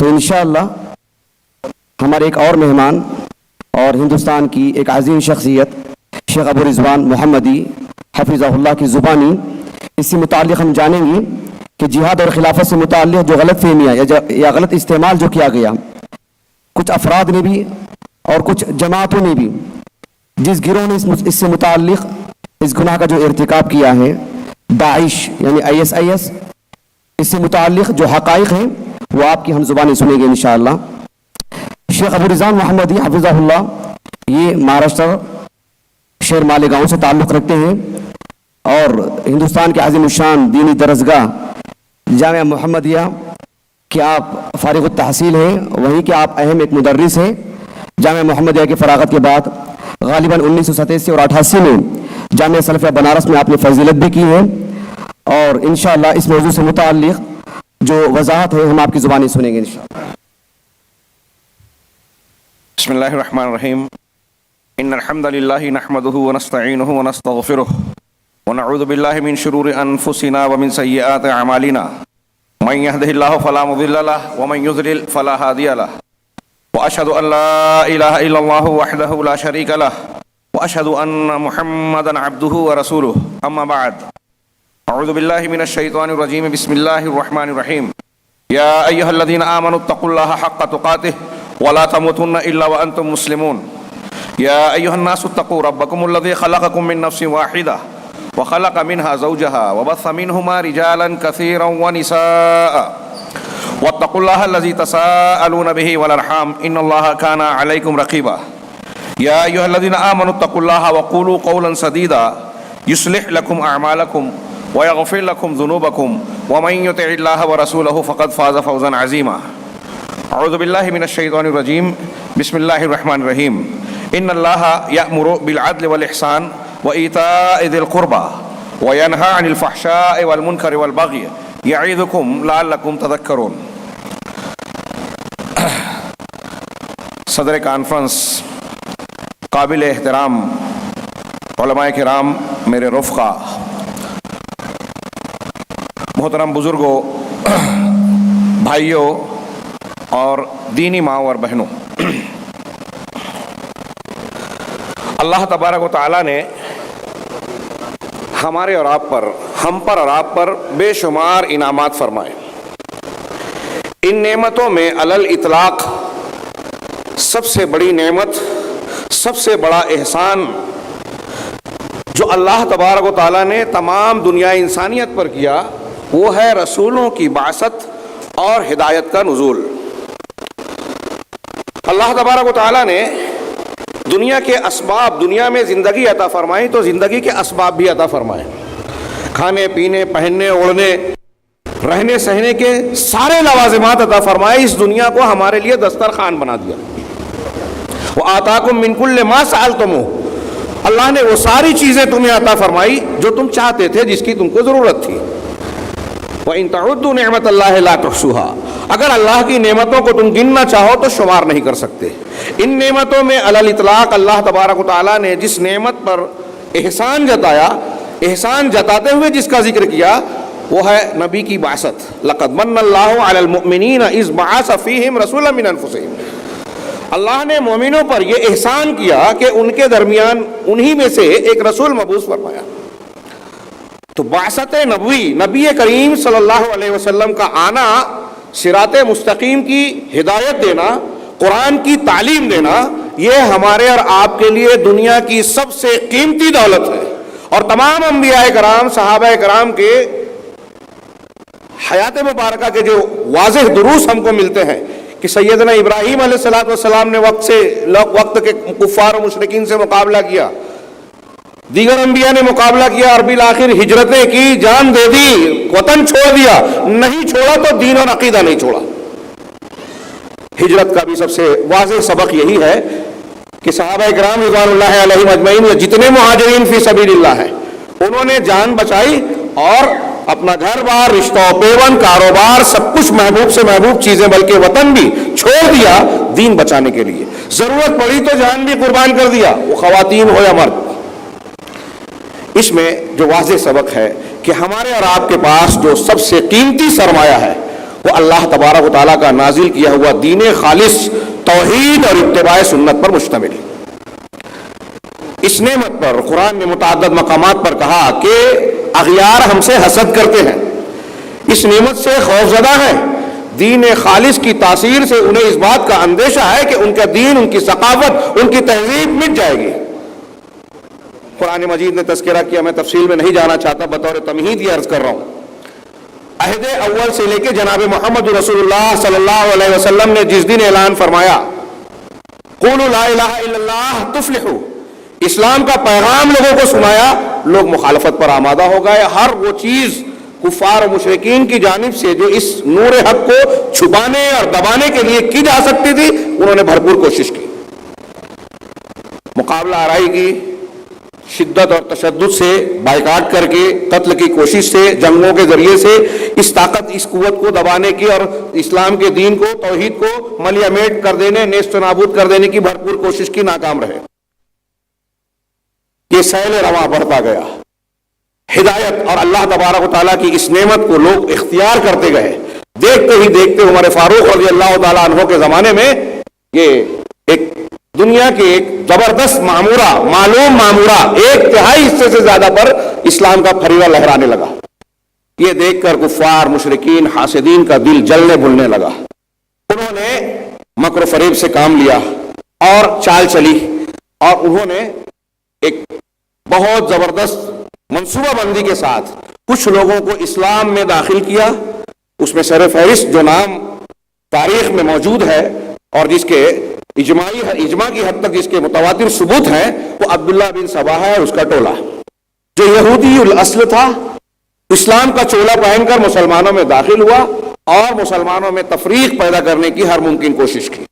تو انشاءاللہ ہمارے ایک اور مہمان اور ہندوستان کی ایک عظیم شخصیت شیخ ابو رضوان محمدی حفظہ اللہ کی زبانی، اس سے متعلق ہم جانیں گے کہ جہاد اور خلافت سے متعلق جو غلط فہمیاں یا غلط استعمال جو کیا گیا کچھ افراد نے بھی اور کچھ جماعتوں نے بھی، جس گروہ نے اس سے متعلق اس گناہ کا جو ارتکاب کیا ہے، داعش یعنی ISIS، اس سے متعلق جو حقائق ہیں وہ آپ کی ہم زبانیں سنیں گے انشاءاللہ۔ شیخ ابو رضوان محمدی حفظہ اللہ یہ مہاراشٹر شہر مالیگاؤں سے تعلق رکھتے ہیں اور ہندوستان کے عظیم الشان دینی درسگاہ جامعہ محمدیہ کہ آپ فارغ التحصیل ہیں، وہیں کہ آپ اہم ایک مدرس ہیں۔ جامعہ محمدیہ کی فراغت کے بعد غالباً 1987 اور 88 میں جامعہ سلفیہ بنارس میں آپ نے فضیلت بھی کی ہے، اور انشاءاللہ اس موضوع سے متعلق جو وضاحت ہے ہم آپ کی زبانی سنیں گے انشاءاللہ۔ بسم اللہ الرحمن الرحیم۔ ان الحمد للہ نحمده ونستعینه ونستغفره ونعوذ باللہ من شرور انفسنا ومن سیئات اعمالنا من يهده الله فلا مضل له ومن يضلل فلا هادي له واشهد ان لا اله الا الله وحده لا شريك له واشهد ان محمدا عبده ورسوله اما بعد اعوذ باللہ من الشیطان الرجیم بسم اللہ الرحمن الرحیم یا ایها الذین آمنوا اتقوا الله حق تقاته ولا تموتن الا وانتم مسلمون يا ايها الناس اتقوا ربكم الذي خلقكم من نفس واحده وخلق منها زوجها وبث منهما رجالا كثيرا ونساء واتقوا الله الذي تساءلون به والارحام ان الله كان عليكم رقيبا يا ايها الذين امنوا اتقوا الله وقولوا قولا سديدا يصلح لكم اعمالكم ويغفر لكم ذنوبكم ومن يطع الله ورسوله فقد فاز فوزا عظيما اعوذ باللہ من الشیطان الرجیم بسم اللہ الرحمن الرحیم ان اللہ یأمر بالعدل والاحسان وایتاء ذی القربى وینہی عن الفحشاء والمنکر والبغی یعظکم لعلکم تذکرون۔ صدر کانفرنس، قابل احترام علماء کرام، میرے رفقا، محترم بزرگوں، بھائیوں اور دینی ماں اور بہنوں، اللہ تبارک و تعالیٰ نے ہمارے اور آپ پر، ہم پر اور آپ پر بے شمار انعامات فرمائے۔ ان نعمتوں میں علی الاطلاق سب سے بڑی نعمت، سب سے بڑا احسان جو اللہ تبارک و تعالیٰ نے تمام دنیا انسانیت پر کیا، وہ ہے رسولوں کی بعثت اور ہدایت کا نزول۔ اللہ تبارک و تعالیٰ نے دنیا کے اسباب، دنیا میں زندگی عطا فرمائی تو زندگی کے اسباب بھی عطا فرمائے، کھانے پینے، پہننے اوڑھنے، رہنے سہنے کے سارے لوازمات عطا فرمائے۔ اس دنیا کو ہمارے لیے دسترخوان بنا دیا۔ وَآتَاكُم مِّن كُلِّ مَا سَأَلْتُمُوهُ، اللہ نے وہ ساری چیزیں تمہیں عطا فرمائی جو تم چاہتے تھے، جس کی تم کو ضرورت تھی۔ وَإِن تَعُدُّوا نِعْمَةَ اللَّهِ لَا تُحْصُوهَا، اگر اللہ کی نعمتوں کو تم گننا چاہو تو شمار نہیں کر سکتے۔ ان نعمتوں میں علی الاطلاق اللہ تبارک و تعالیٰ نے جس نعمت پر احسان جتایا، احسان جتاتے ہوئے جس کا ذکر کیا، وہ ہے نبی کی بعثت۔ لَقَدْ مَنَّ اللَّهُ عَلَى الْمُؤْمِنِينَ إِذْ بَعَثَ فِيهِمْ رَسُولًا مِّنْ أَنفُسِهِمْ، اللہ نے مومنوں پر یہ احسان کیا کہ ان کے درمیان انہی میں سے ایک رسول مبعوث فرمایا۔ تو بعثت نبوی، نبی کریم صلی اللہ علیہ وسلم کا آنا، صراط مستقیم کی ہدایت دینا، قرآن کی تعلیم دینا، یہ ہمارے اور آپ کے لیے دنیا کی سب سے قیمتی دولت ہے۔ اور تمام انبیاء کرام، صحابہ کرام کے حیات مبارکہ کے جو واضح دروس ہم کو ملتے ہیں کہ سیدنا ابراہیم علیہ السلام نے وقت کے کفار و مشرکین سے مقابلہ کیا، دیگر انبیاء نے مقابلہ کیا اور بالآخر ہجرتیں کی، جان دے دی، وطن چھوڑ دیا، نہیں چھوڑا تو دین اور عقیدہ نہیں چھوڑا۔ ہجرت کا بھی سب سے واضح سبق یہی ہے کہ صحابہ کرام رضوان اللہ علیہم اجمعین، یا جتنے مہاجرین فی سبیل اللہ ہیں، انہوں نے جان بچائی اور اپنا گھر بار، رشتہ و پیوند، کاروبار، سب کچھ محبوب سے محبوب چیزیں بلکہ وطن بھی چھوڑ دیا دین بچانے کے لیے۔ ضرورت پڑی تو جان بھی قربان کر دیا، وہ خواتین ہو یا مرد۔ اس میں جو واضح سبق ہے کہ ہمارے اور آپ کے پاس جو سب سے قیمتی سرمایہ ہے وہ اللہ تبارک و تعالیٰ کا نازل کیا ہوا دین خالص توحید اور اتباع سنت پر مشتمل ہے۔ اس نعمت پر قرآن نے متعدد مقامات پر کہا کہ اغیار ہم سے حسد کرتے ہیں، اس نعمت سے خوفزدہ ہیں، دین خالص کی تاثیر سے انہیں اس بات کا اندیشہ ہے کہ ان کا دین، ان کی ثقافت، ان کی تہذیب مٹ جائے گی۔ قرآن مجید نے تذکرہ کیا، میں تفصیل میں نہیں جانا چاہتا، بطور تمہید یہ عرض کر رہا ہوں۔ عہد اول سے لے کے جناب محمد رسول اللہ صلی اللہ علیہ وسلم نے جس دن اعلان فرمایا قولوا لا الہ الا اللہ تفلحوا، اسلام کا پیغام لوگوں کو سنایا، لوگ مخالفت پر آمادہ ہو گئے۔ ہر وہ چیز کفار و مشرکین کی جانب سے جو اس نور حق کو چھپانے اور دبانے کے لیے کی جا سکتی تھی، انہوں نے بھرپور کوشش کی، مقابلہ آرائی کی، شدت اور تشدد سے بائیکاٹ کر کے، قتل کی کوشش سے، جنگوں کے ذریعے سے اس طاقت، اس قوت کو دبانے کی اور اسلام کے دین کو، توحید کو ملیہ میٹ کر دینے، نیست و نابود کر دینے کی بھرپور کوشش کی، ناکام رہے۔ یہ سیل رواں بڑھتا گیا، ہدایت اور اللہ تبارک و تعالیٰ کی اس نعمت کو لوگ اختیار کرتے گئے۔ دیکھتے ہی دیکھتے عمر فاروق رضی اللہ تعالیٰ عنہ کے زمانے میں یہ ایک دنیا کے ایک زبردست معمورہ، معلوم معمورہ، 1/3 حصے سے زیادہ پر اسلام کا پھریوا لہرانے لگا۔ یہ دیکھ کر کفار، مشرکین، حاسدین کا دل جلنے بھولنے لگا۔ انہوں نے مکر و فریب سے کام لیا اور چال چلی، اور انہوں نے ایک بہت زبردست منصوبہ بندی کے ساتھ کچھ لوگوں کو اسلام میں داخل کیا۔ اس میں سر فہرست جو نام تاریخ میں موجود ہے اور جس کے اجماع کی حد تک جس کے متواتر ثبوت ہیں، وہ عبداللہ بن سبا ہے، اس کا ٹولہ جو یہودی الاصل تھا، اسلام کا چولا پہن کر مسلمانوں میں داخل ہوا اور مسلمانوں میں تفریق پیدا کرنے کی ہر ممکن کوشش کی۔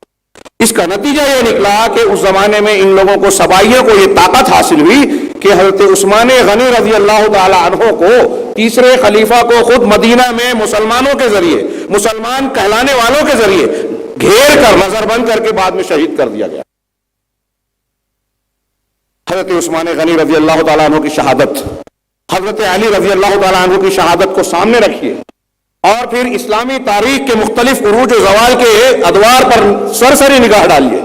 اس کا نتیجہ یہ نکلا کہ اس زمانے میں ان لوگوں کو، سبائیوں کو، یہ طاقت حاصل ہوئی کہ حضرت عثمان غنی رضی اللہ تعالی عنہ کو، تیسرے خلیفہ کو، خود مدینہ میں مسلمانوں کے ذریعے، مسلمان کہلانے والوں کے ذریعے گھیر کر، نظر بند کر کے بعد میں شہید کر دیا گیا۔ حضرت عثمان غنی رضی اللہ تعالیٰ عنہ کی شہادت، حضرت علی رضی اللہ تعالیٰ عنہ کی شہادت کو سامنے رکھیے، اور پھر اسلامی تاریخ کے مختلف عروج و زوال کے ادوار پر سرسری نگاہ ڈالیے۔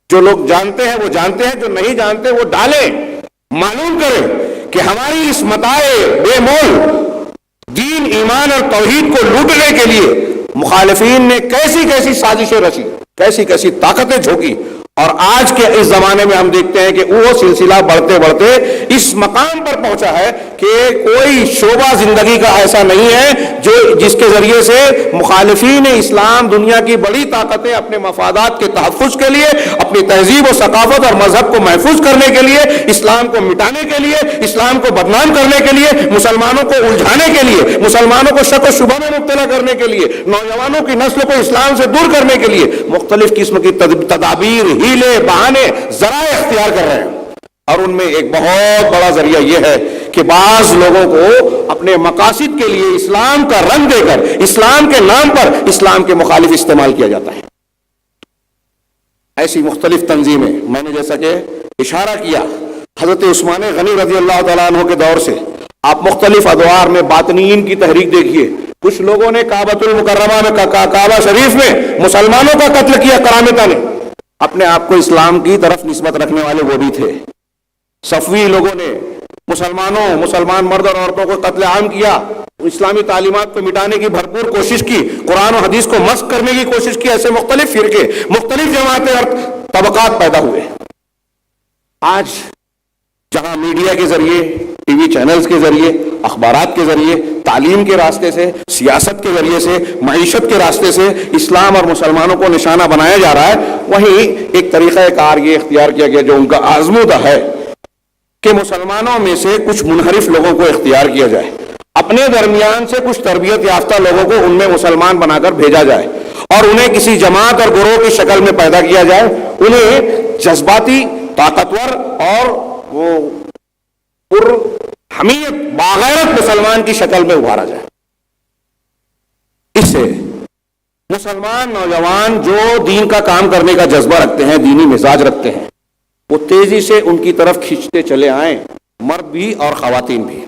جو لوگ جانتے ہیں وہ جانتے ہیں، جو نہیں جانتے وہ ڈالیں، معلوم کریں کہ ہماری اس متاع بے مول دین، ایمان اور توحید کو لوٹنے کے لیے مخالفین نے کیسی کیسی سازشیں رچی، کیسی کیسی طاقتیں جھونکی، اور آج کے اس زمانے میں ہم دیکھتے ہیں کہ وہ سلسلہ بڑھتے بڑھتے اس مقام پر پہنچا ہے کہ کوئی شعبہ زندگی کا ایسا نہیں ہے جس کے ذریعے سے مخالفین اسلام، دنیا کی بڑی طاقتیں اپنے مفادات کے تحفظ کے لیے، اپنی تہذیب و ثقافت اور مذہب کو محفوظ کرنے کے لیے، اسلام کو مٹانے کے لیے، اسلام کو بدنام کرنے کے لیے، مسلمانوں کو الجھانے کے لیے، مسلمانوں کو شک و شبہ میں مبتلا کرنے کے لیے، نوجوانوں کی نسل کو اسلام سے دور کرنے کے لیے مختلف قسم کی تدابیر، ہیلے، بہانے، ذرائع اختیار کر رہے ہیں۔ اور ان میں ایک بہت بڑا ذریعہ یہ ہے کہ بعض لوگوں کو اپنے مقاصد کے لیے اسلام کا رنگ دے کر، اسلام کے نام پر اسلام کے مخالف استعمال کیا جاتا ہے۔ ایسی مختلف تنظیمیں، میں نے جیسا کہ اشارہ کیا، حضرت عثمان غنی رضی اللہ تعالیٰ عنہ کے دور سے آپ مختلف ادوار میں باطنیین کی تحریک دیکھیے۔ کچھ لوگوں نے کعبۃ المکرمہ میں، کعبہ شریف میں مسلمانوں کا قتل کیا، کرامتہ نے، اپنے آپ کو اسلام کی طرف نسبت رکھنے والے وہ بھی تھے۔ صفوی لوگوں نے مسلمان مرد اور عورتوں کو قتل عام کیا، اسلامی تعلیمات کو مٹانے کی بھرپور کوشش کی، قرآن و حدیث کو مسخ کرنے کی کوشش کی۔ ایسے مختلف فرقے، مختلف جماعتیں اور طبقات پیدا ہوئے۔ آج جہاں میڈیا کے ذریعے، ٹی وی چینلز کے ذریعے، اخبارات کے ذریعے، تعلیم کے راستے سے، سیاست کے ذریعے سے، معیشت کے راستے سے اسلام اور مسلمانوں کو نشانہ بنایا جا رہا ہے، وہیں ایک طریقہ کار یہ اختیار کیا گیا جو ان کا آزمودہ ہے کہ مسلمانوں میں سے کچھ منحرف لوگوں کو اختیار کیا جائے، اپنے درمیان سے کچھ تربیت یافتہ لوگوں کو ان میں مسلمان بنا کر بھیجا جائے، اور انہیں کسی جماعت اور گروہ کی شکل میں پیدا کیا جائے، انہیں جذباتی، طاقتور اور وہ پر حمیت، باغیرت مسلمان کی شکل میں ابھارا جائے۔ اس سے مسلمان نوجوان جو دین کا کام کرنے کا جذبہ رکھتے ہیں، دینی مزاج رکھتے ہیں، وہ تیزی سے ان کی طرف کھینچتے چلے آئیں، مرد بھی اور خواتین بھی۔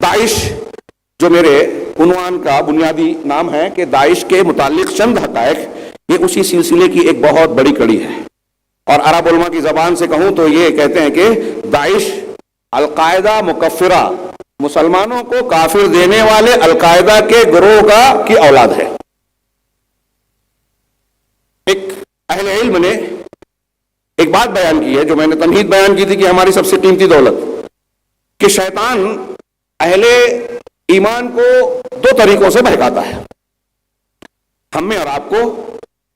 داعش جو میرے عنوان کا بنیادی نام ہے کہ داعش کے متعلق چند حقائق، یہ اسی سلسلے کی ایک بہت بڑی کڑی ہے. اور عرب علماء کی زبان سے کہوں تو یہ کہتے ہیں کہ داعش القاعدہ مکفرہ، مسلمانوں کو کافر دینے والے القاعدہ کے گروہ کی اولاد ہے. ایک اہل علم نے ایک بات بیان کی ہے جو میں نے تمہید بیان کی تھی کہ ہماری سب سے قیمتی دولت، کہ شیطان اہل ایمان کو دو طریقوں سے بہکاتا ہے. ہم میں اور آپ کو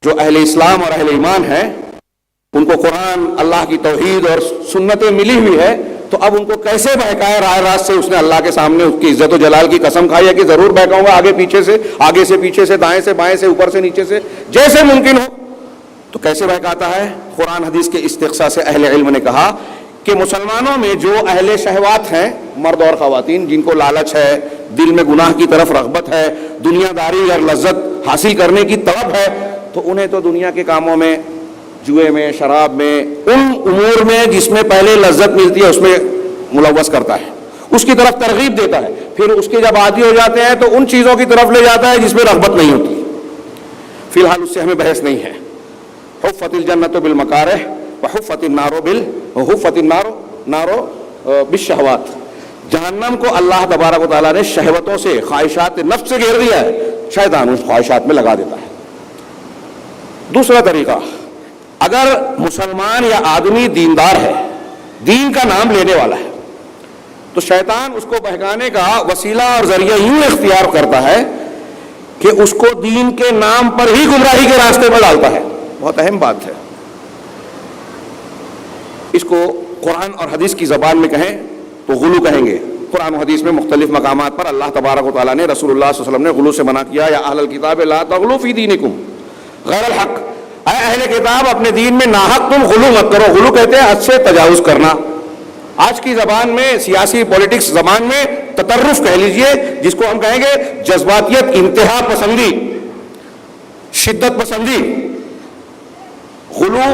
جو اہل اسلام اور اہل ایمان ہیں، ان کو قرآن، اللہ کی توحید اور سنتیں ملی ہوئی ہے، تو اب ان کو کیسے بہکائے؟ راہ راست سے اس نے اللہ کے سامنے اس کی عزت و جلال کی قسم کھائی ہے کہ ضرور بہکاؤں گا، آگے پیچھے سے، آگے سے پیچھے سے، دائیں سے بائیں سے، اوپر سے نیچے سے، جیسے ممکن ہو. تو کیسے بہکاتا ہے؟ قرآن حدیث کے استقصاء سے اہل علم نے کہا کہ مسلمانوں میں جو اہل شہوات ہیں، مرد اور خواتین، جن کو لالچ ہے، دل میں گناہ کی طرف رغبت ہے، دنیا داری اور لذت حاصل کرنے کی طلب ہے، تو انہیں تو دنیا کے کاموں میں، جوئے میں، شراب میں، ان امور میں جس میں پہلے لذت ملتی ہے اس میں ملوث کرتا ہے، اس کی طرف ترغیب دیتا ہے. پھر اس کے جب عادی ہو جاتے ہیں تو ان چیزوں کی طرف لے جاتا ہے جس میں رغبت نہیں ہوتی. فی الحال اس سے ہمیں بحث نہیں ہے. حفت الجنت بالمکارہ وحفت النار بالشہوات. جہنم کو اللہ تبارک و تعالیٰ نے شہوتوں سے، خواہشات نفس سے گھیر دیا ہے، شیطان اس خواہشات میں لگا دیتا ہے. دوسرا طریقہ، اگر مسلمان یا آدمی دیندار ہے، دین کا نام لینے والا ہے، تو شیطان اس کو بہکانے کا وسیلہ اور ذریعہ یوں اختیار کرتا ہے کہ اس کو دین کے نام پر ہی گمراہی کے راستے پر ڈالتا ہے. بہت اہم بات ہے. اس کو قرآن اور حدیث کی زبان میں کہیں تو غلو کہیں گے. قرآن و حدیث میں مختلف مقامات پر اللہ تبارک و تعالیٰ نے، رسول اللہ صلی اللہ علیہ وسلم نے غلو سے منع کیا. یا اہل الکتاب لا تغلو فی دینکم غیر الحق، اے اہل کتاب اپنے دین میں ناحق تم غلو مت کرو. غلو کہتے ہیں حد سے تجاوز کرنا. آج کی زبان میں، سیاسی پولیٹکس زبان میں تطرف کہہ لیجئے، جس کو ہم کہیں گے جذباتیت، انتہا پسندی، شدت پسندی. غلو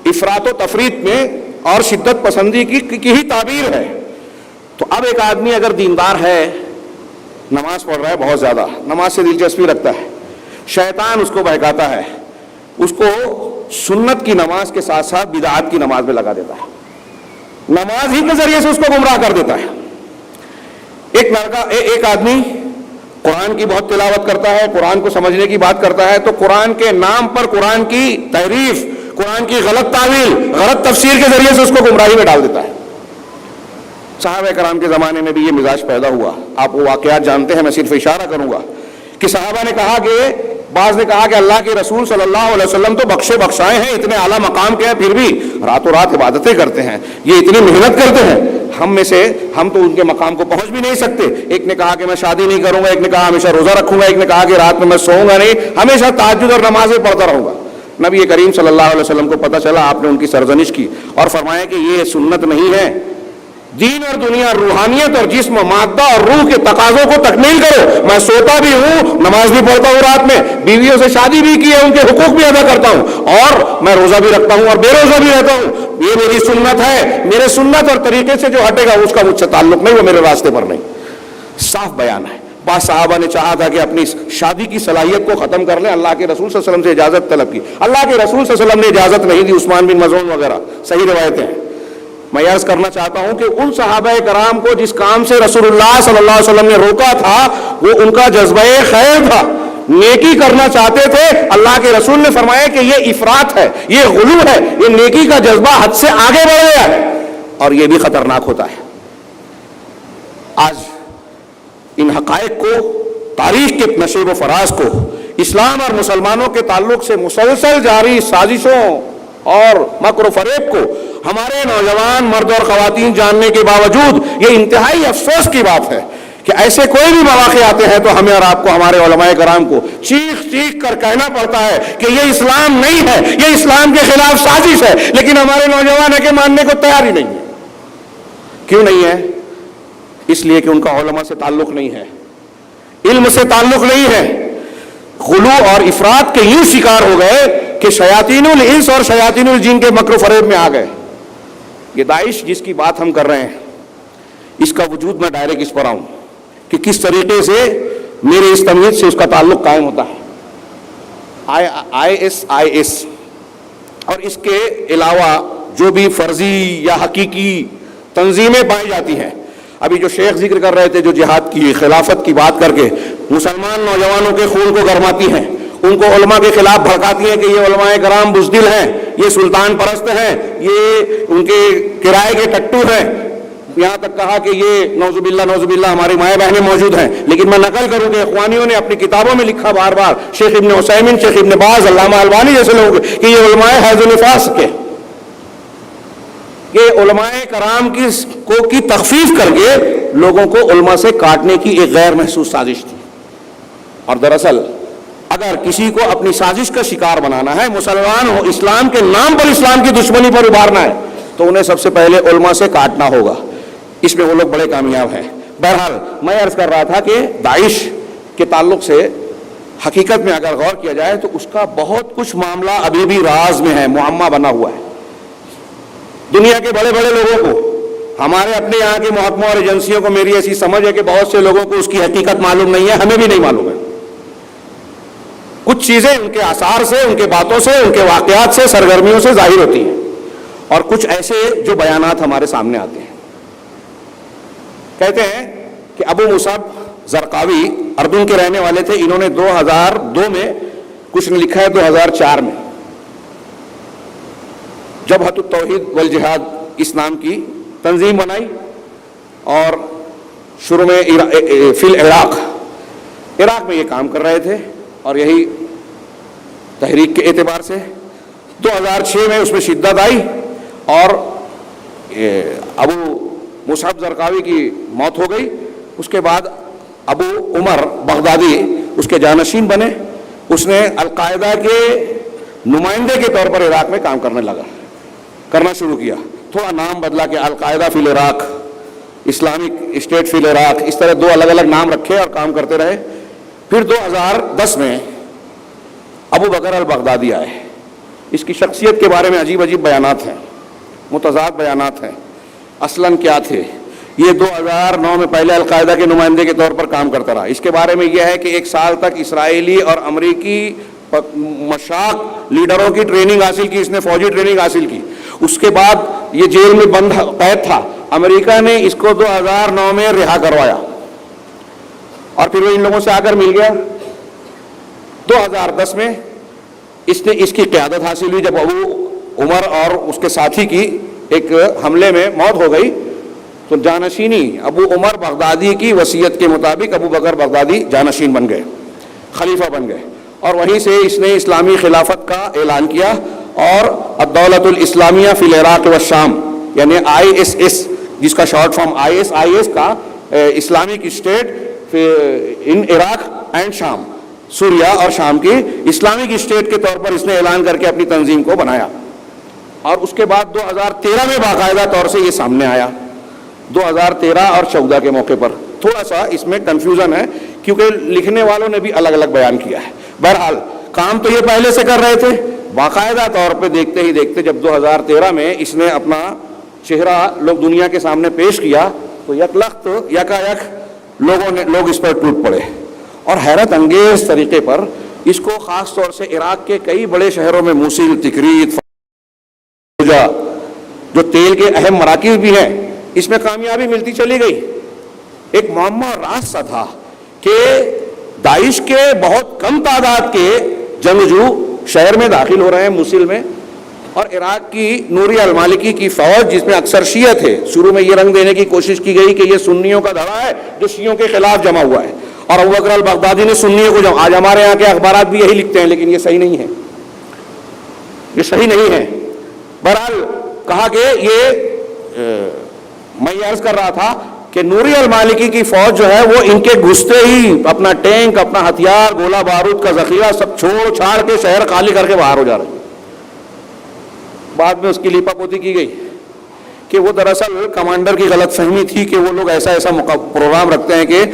افراط و تفریط میں اور شدت پسندی کی ہی تعبیر ہے. تو اب ایک آدمی اگر دیندار ہے، نماز پڑھ رہا ہے، بہت زیادہ نماز سے دلچسپی رکھتا ہے، شیطان اس کو بہکاتا ہے، اس کو سنت کی نماز کے ساتھ ساتھ بدعات کی نماز میں لگا دیتا ہے، نماز ہی کے ذریعے سے اس کو گمراہ کر دیتا ہے. ایک آدمی قرآن کی بہت تلاوت کرتا ہے، قرآن کو سمجھنے کی بات کرتا ہے، تو قرآن کے نام پر قرآن کی تحریف، قرآن کی غلط تعویل، غلط تفسیر کے ذریعے سے اس کو گمراہی میں ڈال دیتا ہے. صحابہ کرام کے زمانے میں بھی یہ مزاج پیدا ہوا. آپ وہ واقعات جانتے ہیں، میں صرف اشارہ کروں گا کہ صحابہ نے کہا کہ بعض نے کہا کہ اللہ کے رسول صلی اللہ علیہ وسلم تو بخشے بخشائے ہیں، اتنے اعلیٰ مقام کے ہیں، پھر بھی راتوں رات عبادتیں کرتے ہیں، یہ اتنی محنت کرتے ہیں، ہم میں سے ہم تو ان کے مقام کو پہنچ بھی نہیں سکتے. ایک نے کہا کہ میں شادی نہیں کروں گا، ایک نے کہا ہمیشہ روزہ رکھوں گا، ایک نے کہا کہ رات میں سوؤں گا نہیں، ہمیشہ تہجد اور نمازیں پڑھتا رہوں گا. نبی کریم صلی اللہ علیہ وسلم کو پتہ چلا، آپ نے ان کی سرزنش کی اور فرمایا کہ یہ سنت نہیں ہے. دین اور دنیا، روحانیت اور جسم، مادہ اور روح کے تقاضوں کو تکمیل کرو. میں سوتا بھی ہوں، نماز بھی پڑھتا ہوں رات میں، بیویوں سے شادی بھی کی ہے، ان کے حقوق بھی ادا کرتا ہوں، اور میں روزہ بھی رکھتا ہوں اور بے روزہ بھی رہتا ہوں. یہ میری سنت ہے. میرے سنت اور طریقے سے جو ہٹے گا اس کا مجھ سے تعلق نہیں، وہ میرے راستے پر نہیں. صاف بیان ہے. بعض صحابہ نے چاہا تھا کہ اپنی شادی کی صلاحیت کو ختم کر لیں، اللہ کے رسول صلی اللہ علیہ وسلم سے اجازت طلب کی. اللہ کے رسول صلی اللہ علیہ وسلم نے اجازت نہیں دی. عثمان بن مظعون وغیرہ صحیح روایتیں ہیں. میں عرض کرنا چاہتا ہوں کہ ان صحابہ کرام کو جس کام سے رسول اللہ صلی اللہ علیہ وسلم نے روکا تھا، وہ ان کا جذبہ خیر تھا، نیکی کرنا چاہتے تھے. اللہ کے رسول نے فرمایا کہ یہ افراط ہے، یہ غلو ہے، یہ نیکی کا جذبہ حد سے آگے بڑھ گیا ہے، اور یہ بھی خطرناک ہوتا ہے. آج ان حقائق کو، تاریخ کے نشیب و فراز کو، اسلام اور مسلمانوں کے تعلق سے مسلسل جاری سازشوں اور مکر و فریب کو ہمارے نوجوان مرد اور خواتین جاننے کے باوجود یہ انتہائی افسوس کی بات ہے کہ ایسے کوئی بھی مواقع آتے ہیں تو ہمیں اور آپ کو، ہمارے علماء کرام کو چیخ چیخ کر کہنا پڑتا ہے کہ یہ اسلام نہیں ہے، یہ اسلام کے خلاف سازش ہے، لیکن ہمارے نوجوان ہے کہ ماننے کو تیار ہی نہیں ہے. کیوں نہیں ہے؟ اس لیے کہ ان کا علماء سے تعلق نہیں ہے، علم سے تعلق نہیں ہے. غلو اور افراط کے یوں شکار ہو گئے کہ شیاطین الانس اور شیاطین الجن کے مکر و فریب میں آ گئے. یہ داعش جس کی بات ہم کر رہے ہیں، اس کا وجود میں ڈائریکٹ اس پر آؤں کہ کس طریقے سے میرے اس تمیز سے اس کا تعلق قائم ہوتا ہے. ISIS اور اس کے علاوہ جو بھی فرضی یا حقیقی تنظیمیں پائی جاتی ہیں. ابھی جو شیخ ذکر کر رہے تھے جو جہاد کی خلافت کی بات کر کے مسلمان نوجوانوں کے خون کو گرماتی ہیں, ان کو علماء کے خلاف بھڑکاتی ہیں کہ یہ علماء کرام بزدل ہیں, یہ سلطان پرست ہیں, یہ ان کے کرائے کے ٹٹو ہیں, یہاں تک کہا کہ یہ نعوذ باللہ ہماری مائیں بہنیں موجود ہیں. لیکن میں نقل کروں کہ اخوانیوں نے اپنی کتابوں میں لکھا بار بار, شیخ ابن عثیمین, شیخ ابن باز, علامہ البانی جیسے لوگ, کہ یہ علماء حیض و نفاس کے, یہ علماء کرام کی تخفیف کر کے لوگوں کو علماء سے کاٹنے کی ایک غیر محسوس سازش تھی. اور دراصل اگر کسی کو اپنی سازش کا شکار بنانا ہے, مسلمان ہو, اسلام کے نام پر اسلام کی دشمنی پر ابھارنا ہے, تو انہیں سب سے پہلے علماء سے کاٹنا ہوگا. اس میں وہ لوگ بڑے کامیاب ہیں. بہرحال میں عرض کر رہا تھا کہ داعش کے تعلق سے حقیقت میں اگر غور کیا جائے تو اس کا بہت کچھ معاملہ ابھی بھی راز میں ہے, معمہ بنا ہوا ہے. دنیا کے بڑے بڑے لوگوں کو, ہمارے اپنے یہاں کے محکموں اور ایجنسیوں کو میری ایسی سمجھ ہے کہ بہت سے لوگوں کو اس کی حقیقت معلوم نہیں ہے, ہمیں بھی نہیں معلوم ہے. کچھ چیزیں ان کے آثار سے, ان کے باتوں سے, ان کے واقعات سے, سرگرمیوں سے ظاہر ہوتی ہیں, اور کچھ ایسے جو بیانات ہمارے سامنے آتے ہیں. کہتے ہیں کہ ابو مصعب زرقاوی اردن کے رہنے والے تھے. انہوں نے 2002 میں, کچھ نے لکھا ہے 2004 میں, جبہۃ التوحید والجہاد اس نام کی تنظیم بنائی, اور شروع میں فی عراق میں یہ کام کر رہے تھے, اور یہی تحریک کے اعتبار سے 2006 میں اس میں شدت آئی, اور ابو مصعب زرقاوی کی موت ہو گئی. اس کے بعد ابو عمر بغدادی اس کے جانشین بنے. اس نے القاعدہ کے نمائندے کے طور پر عراق میں کام کرنا شروع کیا. تھوڑا نام بدلا کہ القاعدہ فی العراق, اسلامک اسٹیٹ فی العراق, اس طرح 2 الگ الگ نام رکھے اور کام کرتے رہے. پھر 2010 میں ابو بکر البغدادی آئے. اس کی شخصیت کے بارے میں عجیب عجیب بیانات ہیں, متضاد بیانات ہیں. اصلاً کیا تھے یہ؟ 2009 میں پہلے القاعدہ کے نمائندے کے طور پر کام کرتا رہا. اس کے بارے میں یہ ہے کہ 1 سال تک اسرائیلی اور امریکی مشاق لیڈروں کی ٹریننگ حاصل کی, اس نے فوجی ٹریننگ حاصل کی. اس کے بعد یہ جیل میں بند قید تھا, امریکہ نے اس کو 2009 میں رہا کروایا, اور پھر وہ ان لوگوں سے آ کر مل گیا. 2010 میں اس کی قیادت حاصل ہوئی. جب ابو عمر اور اس کے ساتھی کی ایک حملے میں موت ہو گئی تو جانشینی ابو عمر بغدادی کی وصیت کے مطابق ابو بکر بغدادی جانشین بن گئے, خلیفہ بن گئے, اور وہیں سے اس نے اسلامی خلافت کا اعلان کیا. اور الدولۃ الاسلامیہ فی العراق والشام, یعنی ISS, جس کا شارٹ فارم ISIS کا Islamic state in Iraq and شام, سوریا اور شام کی اسلامک اسٹیٹ کے طور پر اس نے اعلان کر کے اپنی تنظیم کو بنایا. اور اس کے بعد 2013 میں باقاعدہ طور سے یہ سامنے آیا. 2013 اور 14 کے موقع پر تھوڑا سا اس میں کنفیوژن ہے, کیونکہ لکھنے والوں نے بھی الگ الگ بیان کیا ہے. بہرحال کام تو یہ پہلے سے کر رہے تھے. باقاعدہ طور پہ دیکھتے ہی دیکھتے جب 2013 میں اس نے اپنا چہرہ لوگ دنیا کے سامنے پیش کیا تو لوگ اس پر ٹوٹ پڑے. اور حیرت انگیز طریقے پر اس کو خاص طور سے عراق کے کئی بڑے شہروں میں, موصل, تکریت, جو تیل کے اہم مراکز بھی ہیں, اس میں کامیابی ملتی چلی گئی. ایک معمہ راز سا تھا کہ داعش کے بہت کم تعداد کے جنگجو شہر میں داخل ہو رہے ہیں, موصل میں, اور عراق کی نوری المالکی کی فوج جس میں اکثر شیعہ تھے, شروع میں یہ رنگ دینے کی کوشش کی گئی کہ یہ سنیوں کا دھڑا ہے جو شیعوں کے خلاف جمع ہوا ہے, اور ابو بکر البغدادی نے سنیوں کو جمع. آج ہمارے یہاں کے اخبارات بھی یہی لکھتے ہیں, لیکن یہ صحیح نہیں ہے, یہ صحیح نہیں ہے. بہرحال کہا کہ یہ میں یہ عرض کر رہا تھا کہ نوری المالکی کی فوج جو ہے وہ ان کے گھستے ہی اپنا ٹینک, اپنا ہتھیار, گولہ بارود کا ذخیرہ سب چھوڑ چھاڑ کے شہر خالی کر کے باہر ہو جا رہے ہیں. بعد میں اس کی لیپا پوتی کی گئی کہ وہ دراصل کمانڈر کی غلط فہمی تھی کہ وہ لوگ ایسا پروگرام رکھتے ہیں کہ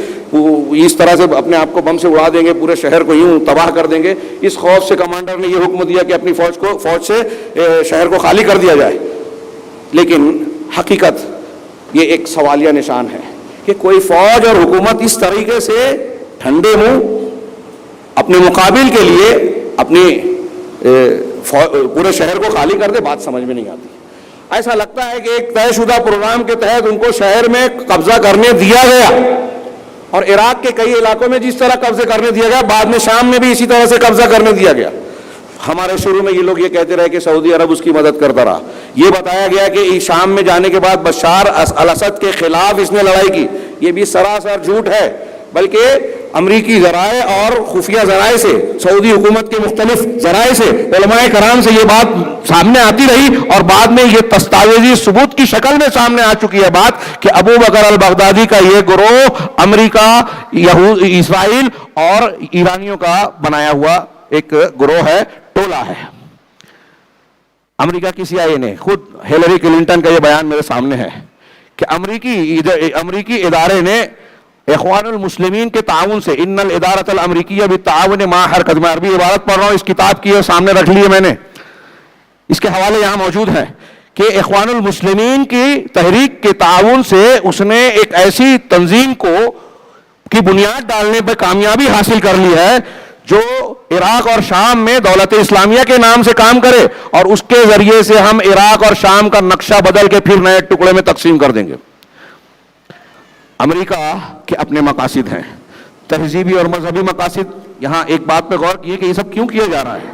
اس طرح سے اپنے آپ کو بم سے اڑا دیں گے, پورے شہر کو یوں تباہ کر دیں گے. اس خوف سے کمانڈر نے یہ حکم دیا کہ اپنی فوج سے شہر کو خالی کر دیا جائے. لیکن حقیقت یہ ایک سوالیہ نشان ہے کہ کوئی فوج اور حکومت اس طریقے سے ٹھنڈے منہ اپنے مقابل کے لیے اپنی پورے شہر کو خالی کر دے، بات سمجھ میں نہیں آتی. ایسا لگتا ہے کہ ایک طے شدہ پروگرام کے تحت ان کو شہر میں قبضہ کرنے دیا گیا، اور عراق کے کئی علاقوں میں جس طرح قبضے کرنے دیا گیا، بعد میں شام میں بھی اسی طرح سے قبضہ کرنے دیا گیا. ہمارے شروع میں یہ لوگ یہ کہتے رہے کہ سعودی عرب اس کی مدد کرتا رہا. یہ بتایا گیا کہ شام میں جانے کے بعد بشار الاسد کے خلاف اس نے لڑائی کی. یہ بھی سراسر جھوٹ ہے، بلکہ امریکی ذرائع اور خفیہ ذرائع سے، سعودی حکومت کے مختلف ذرائع سے، علماء کرام سے یہ بات سامنے آتی رہی، اور بعد میں یہ دستاویزی ثبوت کی شکل میں سامنے آ چکی ہے بات کہ ابو بکر البغدادی کا یہ گروہ امریکہ، اسرائیل اور ایرانیوں کا بنایا ہوا ایک گروہ ہے، ٹولہ ہے. امریکہ کی CIA نے خود، ہیلری کلنٹن کا یہ بیان میرے سامنے ہے کہ امریکی ادارے نے اخوان المسلمین کے تعاون سے، ان الادارۃ الامریکیہ بالتعاون مع حرکت، میں عربی عبارت پڑھ رہا ہوں، اس کتاب کی سامنے رکھ لی ہے میں نے، اس کے حوالے یہاں موجود ہیں، کہ اخوان المسلمین کی تحریک کے تعاون سے اس نے ایک ایسی تنظیم کی بنیاد ڈالنے پہ کامیابی حاصل کر لی ہے جو عراق اور شام میں دولت اسلامیہ کے نام سے کام کرے، اور اس کے ذریعے سے ہم عراق اور شام کا نقشہ بدل کے پھر نئے ٹکڑے میں تقسیم کر دیں گے. امریکہ کے اپنے مقاصد ہیں، تہذیبی اور مذہبی مقاصد. یہاں ایک بات پہ غور کیے کہ یہ سب کیوں کیا جا رہا ہے؟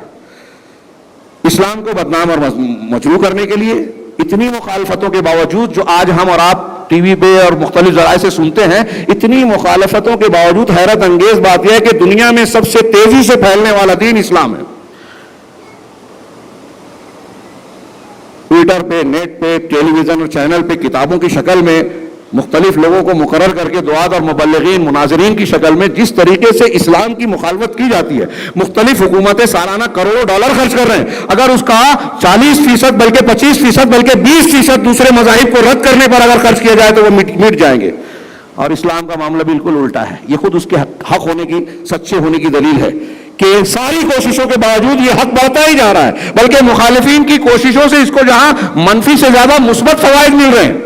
اسلام کو بدنام اور مجروح کرنے کے لیے. اتنی مخالفتوں کے باوجود، جو آج ہم اور آپ ٹی وی پہ اور مختلف ذرائع سے سنتے ہیں، اتنی مخالفتوں کے باوجود حیرت انگیز بات یہ ہے کہ دنیا میں سب سے تیزی سے پھیلنے والا دین اسلام ہے. ٹویٹر پہ، نیٹ پہ، ٹیلی ویژن اور چینل پہ کتابوں کی شکل میں مختلف لوگوں کو مقرر کر کے دعات اور مبلغین، مناظرین کی شکل میں جس طریقے سے اسلام کی مخالفت کی جاتی ہے، مختلف حکومتیں سالانہ کروڑوں ڈالر خرچ کر رہے ہیں. اگر اس کا 40% بلکہ 25% بلکہ 20% دوسرے مذاہب کو رد کرنے پر اگر خرچ کیا جائے تو وہ مٹ جائیں گے. اور اسلام کا معاملہ بالکل الٹا ہے. یہ خود اس کے حق ہونے کی، سچے ہونے کی دلیل ہے کہ ساری کوششوں کے باوجود یہ حق بڑھتا ہی جا رہا ہے، بلکہ مخالفین کی کوششوں سے اس کو جہاں منفی سے زیادہ مثبت فوائد مل رہے ہیں.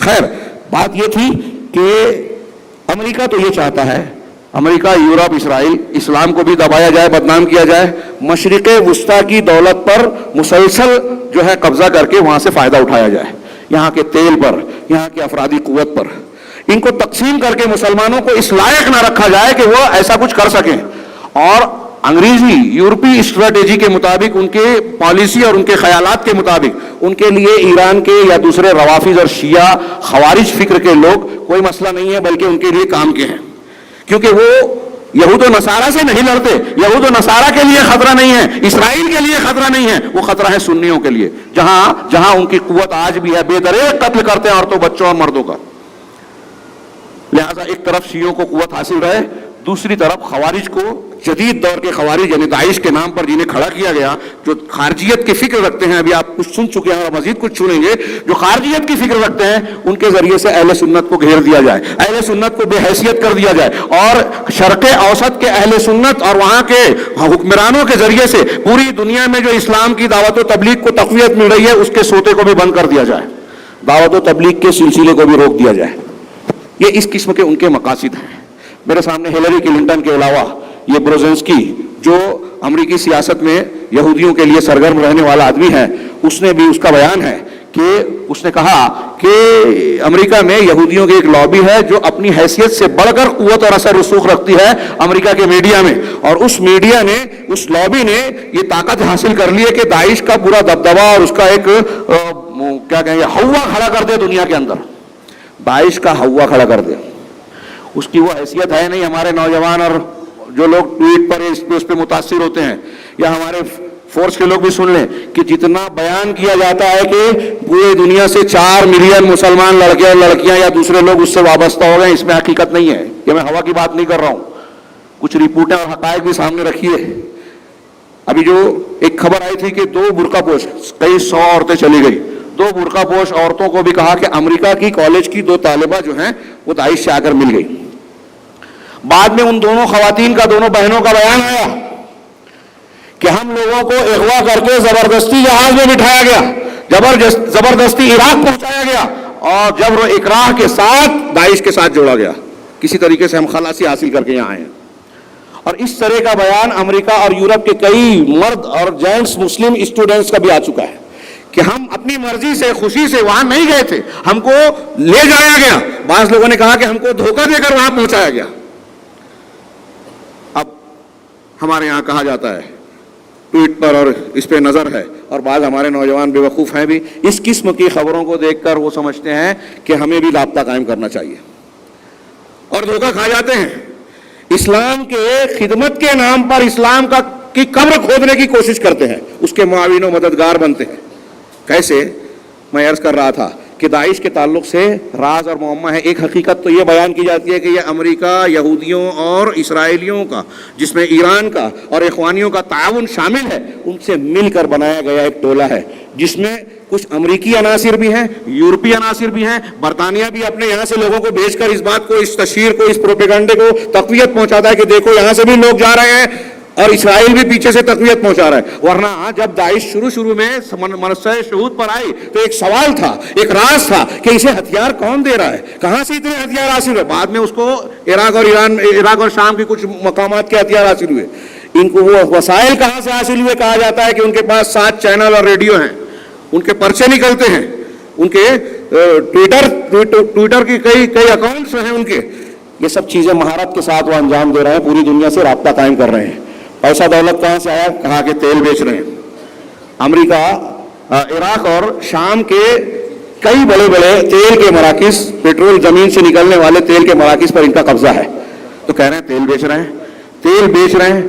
خیر، بات یہ تھی کہ امریکہ تو یہ چاہتا ہے، امریکہ، یورپ، اسرائیل، اسلام کو بھی دبایا جائے، بدنام کیا جائے، مشرق وسطیٰ کی دولت پر مسلسل جو ہے قبضہ کر کے وہاں سے فائدہ اٹھایا جائے، یہاں کے تیل پر، یہاں کی افرادی قوت پر. ان کو تقسیم کر کے مسلمانوں کو اس لائق نہ رکھا جائے کہ وہ ایسا کچھ کر سکیں. اور انگریزی، یورپی اسٹریٹجی کے مطابق، ان کے پالیسی اور ان کے خیالات کے مطابق، ان کے لیے ایران کے یا دوسرے روافظ اور شیعہ خوارج فکر کے لوگ کوئی مسئلہ نہیں ہے، بلکہ ان کے لیے کام کے ہیں. کیونکہ وہ یہود و نصارہ سے نہیں لڑتے. یہود و نصارہ کے لیے خطرہ نہیں ہے، اسرائیل کے لیے خطرہ نہیں ہے، وہ خطرہ ہے سنیوں کے لیے، جہاں ان کی قوت آج بھی ہے، بے دریغ قتل کرتے ہیں عورتوں، بچوں اور مردوں کا. لہذا ایک طرف شیعوں کو قوت حاصل رہے، دوسری طرف خوارج کو، جدید دور کے خوارج یعنی داعش کے نام پر جنہیں کھڑا کیا گیا، جو خارجیت کی فکر رکھتے ہیں، ابھی آپ کچھ سن چکے ہیں اور مزید کچھ سنیں گے، جو خارجیت کی فکر رکھتے ہیں، ان کے ذریعے سے اہل سنت کو گھیر دیا جائے، اہل سنت کو بے حیثیت کر دیا جائے، اور شرق اوسط کے اہل سنت اور وہاں کے حکمرانوں کے ذریعے سے پوری دنیا میں جو اسلام کی دعوت و تبلیغ کو تقویت مل رہی ہے، اس کے سوتے کو بھی بند کر دیا جائے، دعوت و تبلیغ کے سلسلے کو بھی روک دیا جائے. یہ اس قسم کے ان کے مقاصد ہیں. میرے سامنے ہیلری کلنٹن کے علاوہ یہ بروزنسکی، جو امریکی سیاست میں یہودیوں کے لیے سرگرم رہنے والا آدمی ہے، اس نے بھی، اس کا بیان ہے کہ اس نے کہا کہ امریکہ میں یہودیوں کی ایک لابی ہے جو اپنی حیثیت سے بڑھ کر قوت اور اثر رسوخ رکھتی ہے امریکہ کے میڈیا میں، اور اس میڈیا نے، اس لابی نے یہ طاقت حاصل کر لی ہے کہ داعش کا پورا دبدبا اور اس کا ایک کیا کہیں گے، ہوا کھڑا کر دے دنیا کے اندر. داعش کا ہوا کھڑا کر دے. اس کی وہ حیثیت ہے نہیں. ہمارے نوجوان اور جو لوگ ٹویٹ پر اس پہ متاثر ہوتے ہیں، یا ہمارے فورس کے لوگ بھی سن لیں کہ جتنا بیان کیا جاتا ہے کہ پوری دنیا سے 4 ملین مسلمان لڑکے اور لڑکیاں یا دوسرے لوگ اس سے وابستہ ہو گئے، اس میں حقیقت نہیں ہے. یہ میں ہوا کی بات نہیں کر رہا ہوں، کچھ رپورٹیں اور حقائق بھی سامنے رکھیے. ابھی جو ایک خبر آئی تھی کہ 2 برقع پوش، کئی 100 عورتیں چلی گئی، 2 برقع پوش عورتوں کو بھی کہا کہ امریکہ کی کالج کی 2 طالبہ جو ہیں وہ داعش سے آ کر مل گئی. بعد میں ان دونوں خواتین کا، دونوں بہنوں کا بیان آیا کہ ہم لوگوں کو اغوا کر کے زبردستی جہاز میں بٹھایا گیا، زبردستی عراق پہنچایا گیا، اور جبر و اکراہ کے ساتھ داعش کے ساتھ جوڑا گیا. کسی طریقے سے ہم خلاصی حاصل کر کے یہاں آئے ہیں. اور اس طرح کا بیان امریکہ اور یورپ کے کئی مرد اور جینٹس مسلم اسٹوڈنٹس کا بھی آ چکا ہے کہ ہم اپنی مرضی سے خوشی سے وہاں نہیں گئے تھے, ہم کو لے جایا گیا. بعض لوگوں نے کہا کہ ہم کو دھوکہ دے کر وہاں پہنچایا گیا. اب ہمارے یہاں کہا جاتا ہے, ٹویٹ پر اور اس پہ نظر ہے, اور بعض ہمارے نوجوان بے وقوف ہیں بھی, اس قسم کی خبروں کو دیکھ کر وہ سمجھتے ہیں کہ ہمیں بھی رابطہ قائم کرنا چاہیے اور دھوکہ کھا جاتے ہیں. اسلام کے خدمت کے نام پر اسلام کی قبر کھودنے کی کوشش کرتے ہیں, اس کے معاون و مددگار بنتے ہیں. کیسے؟ میں عرض کر رہا تھا کہ داعش کے تعلق سے راز اور معمہ ہے. ایک حقیقت تو یہ بیان کی جاتی ہے کہ یہ امریکہ, یہودیوں اور اسرائیلیوں کا, جس میں ایران کا اور اخوانیوں کا تعاون شامل ہے, ان سے مل کر بنایا گیا ایک ٹولہ ہے جس میں کچھ امریکی عناصر بھی ہیں, یورپی عناصر بھی ہیں. برطانیہ بھی اپنے یہاں سے لوگوں کو بھیج کر اس بات کو, اس تشہیر کو, اس پروپیگنڈے کو تقویت پہنچاتا ہے کہ دیکھو یہاں سے بھی لوگ جا رہے ہیں, اور اسرائیل بھی پیچھے سے تقویت پہنچا رہا ہے. ورنہ جب داعش شروع میں منصہ شہود پر آئی تو ایک سوال تھا, ایک راز تھا کہ اسے ہتھیار کون دے رہا ہے, کہاں سے اتنے ہتھیار حاصل ہوئے. بعد میں اس کو عراق اور شام کے کچھ مقامات کے ہتھیار حاصل ہوئے. ان کو وہ وسائل کہاں سے حاصل ہوئے؟ کہا جاتا ہے کہ ان کے پاس 7 چینل اور ریڈیو ہیں, ان کے پرچے نکلتے ہیں, ان کے ٹویٹر کی کئی اکاؤنٹس ہیں ان کے. یہ سب چیزیں مہارت کے ساتھ وہ انجام دے رہے ہیں, پوری دنیا سے رابطہ قائم کر رہے ہیں. پیسہ دولت کہاں سے آیا؟ کہا کہ تیل بیچ رہے ہیں. امریکہ, عراق اور شام کے کئی بڑے بڑے تیل کے مراکز, پیٹرول زمین سے نکلنے والے تیل کے مراکز پر ان کا قبضہ ہے. تو کہہ رہے ہیں تیل بیچ رہے ہیں, تیل بیچ رہے ہیں.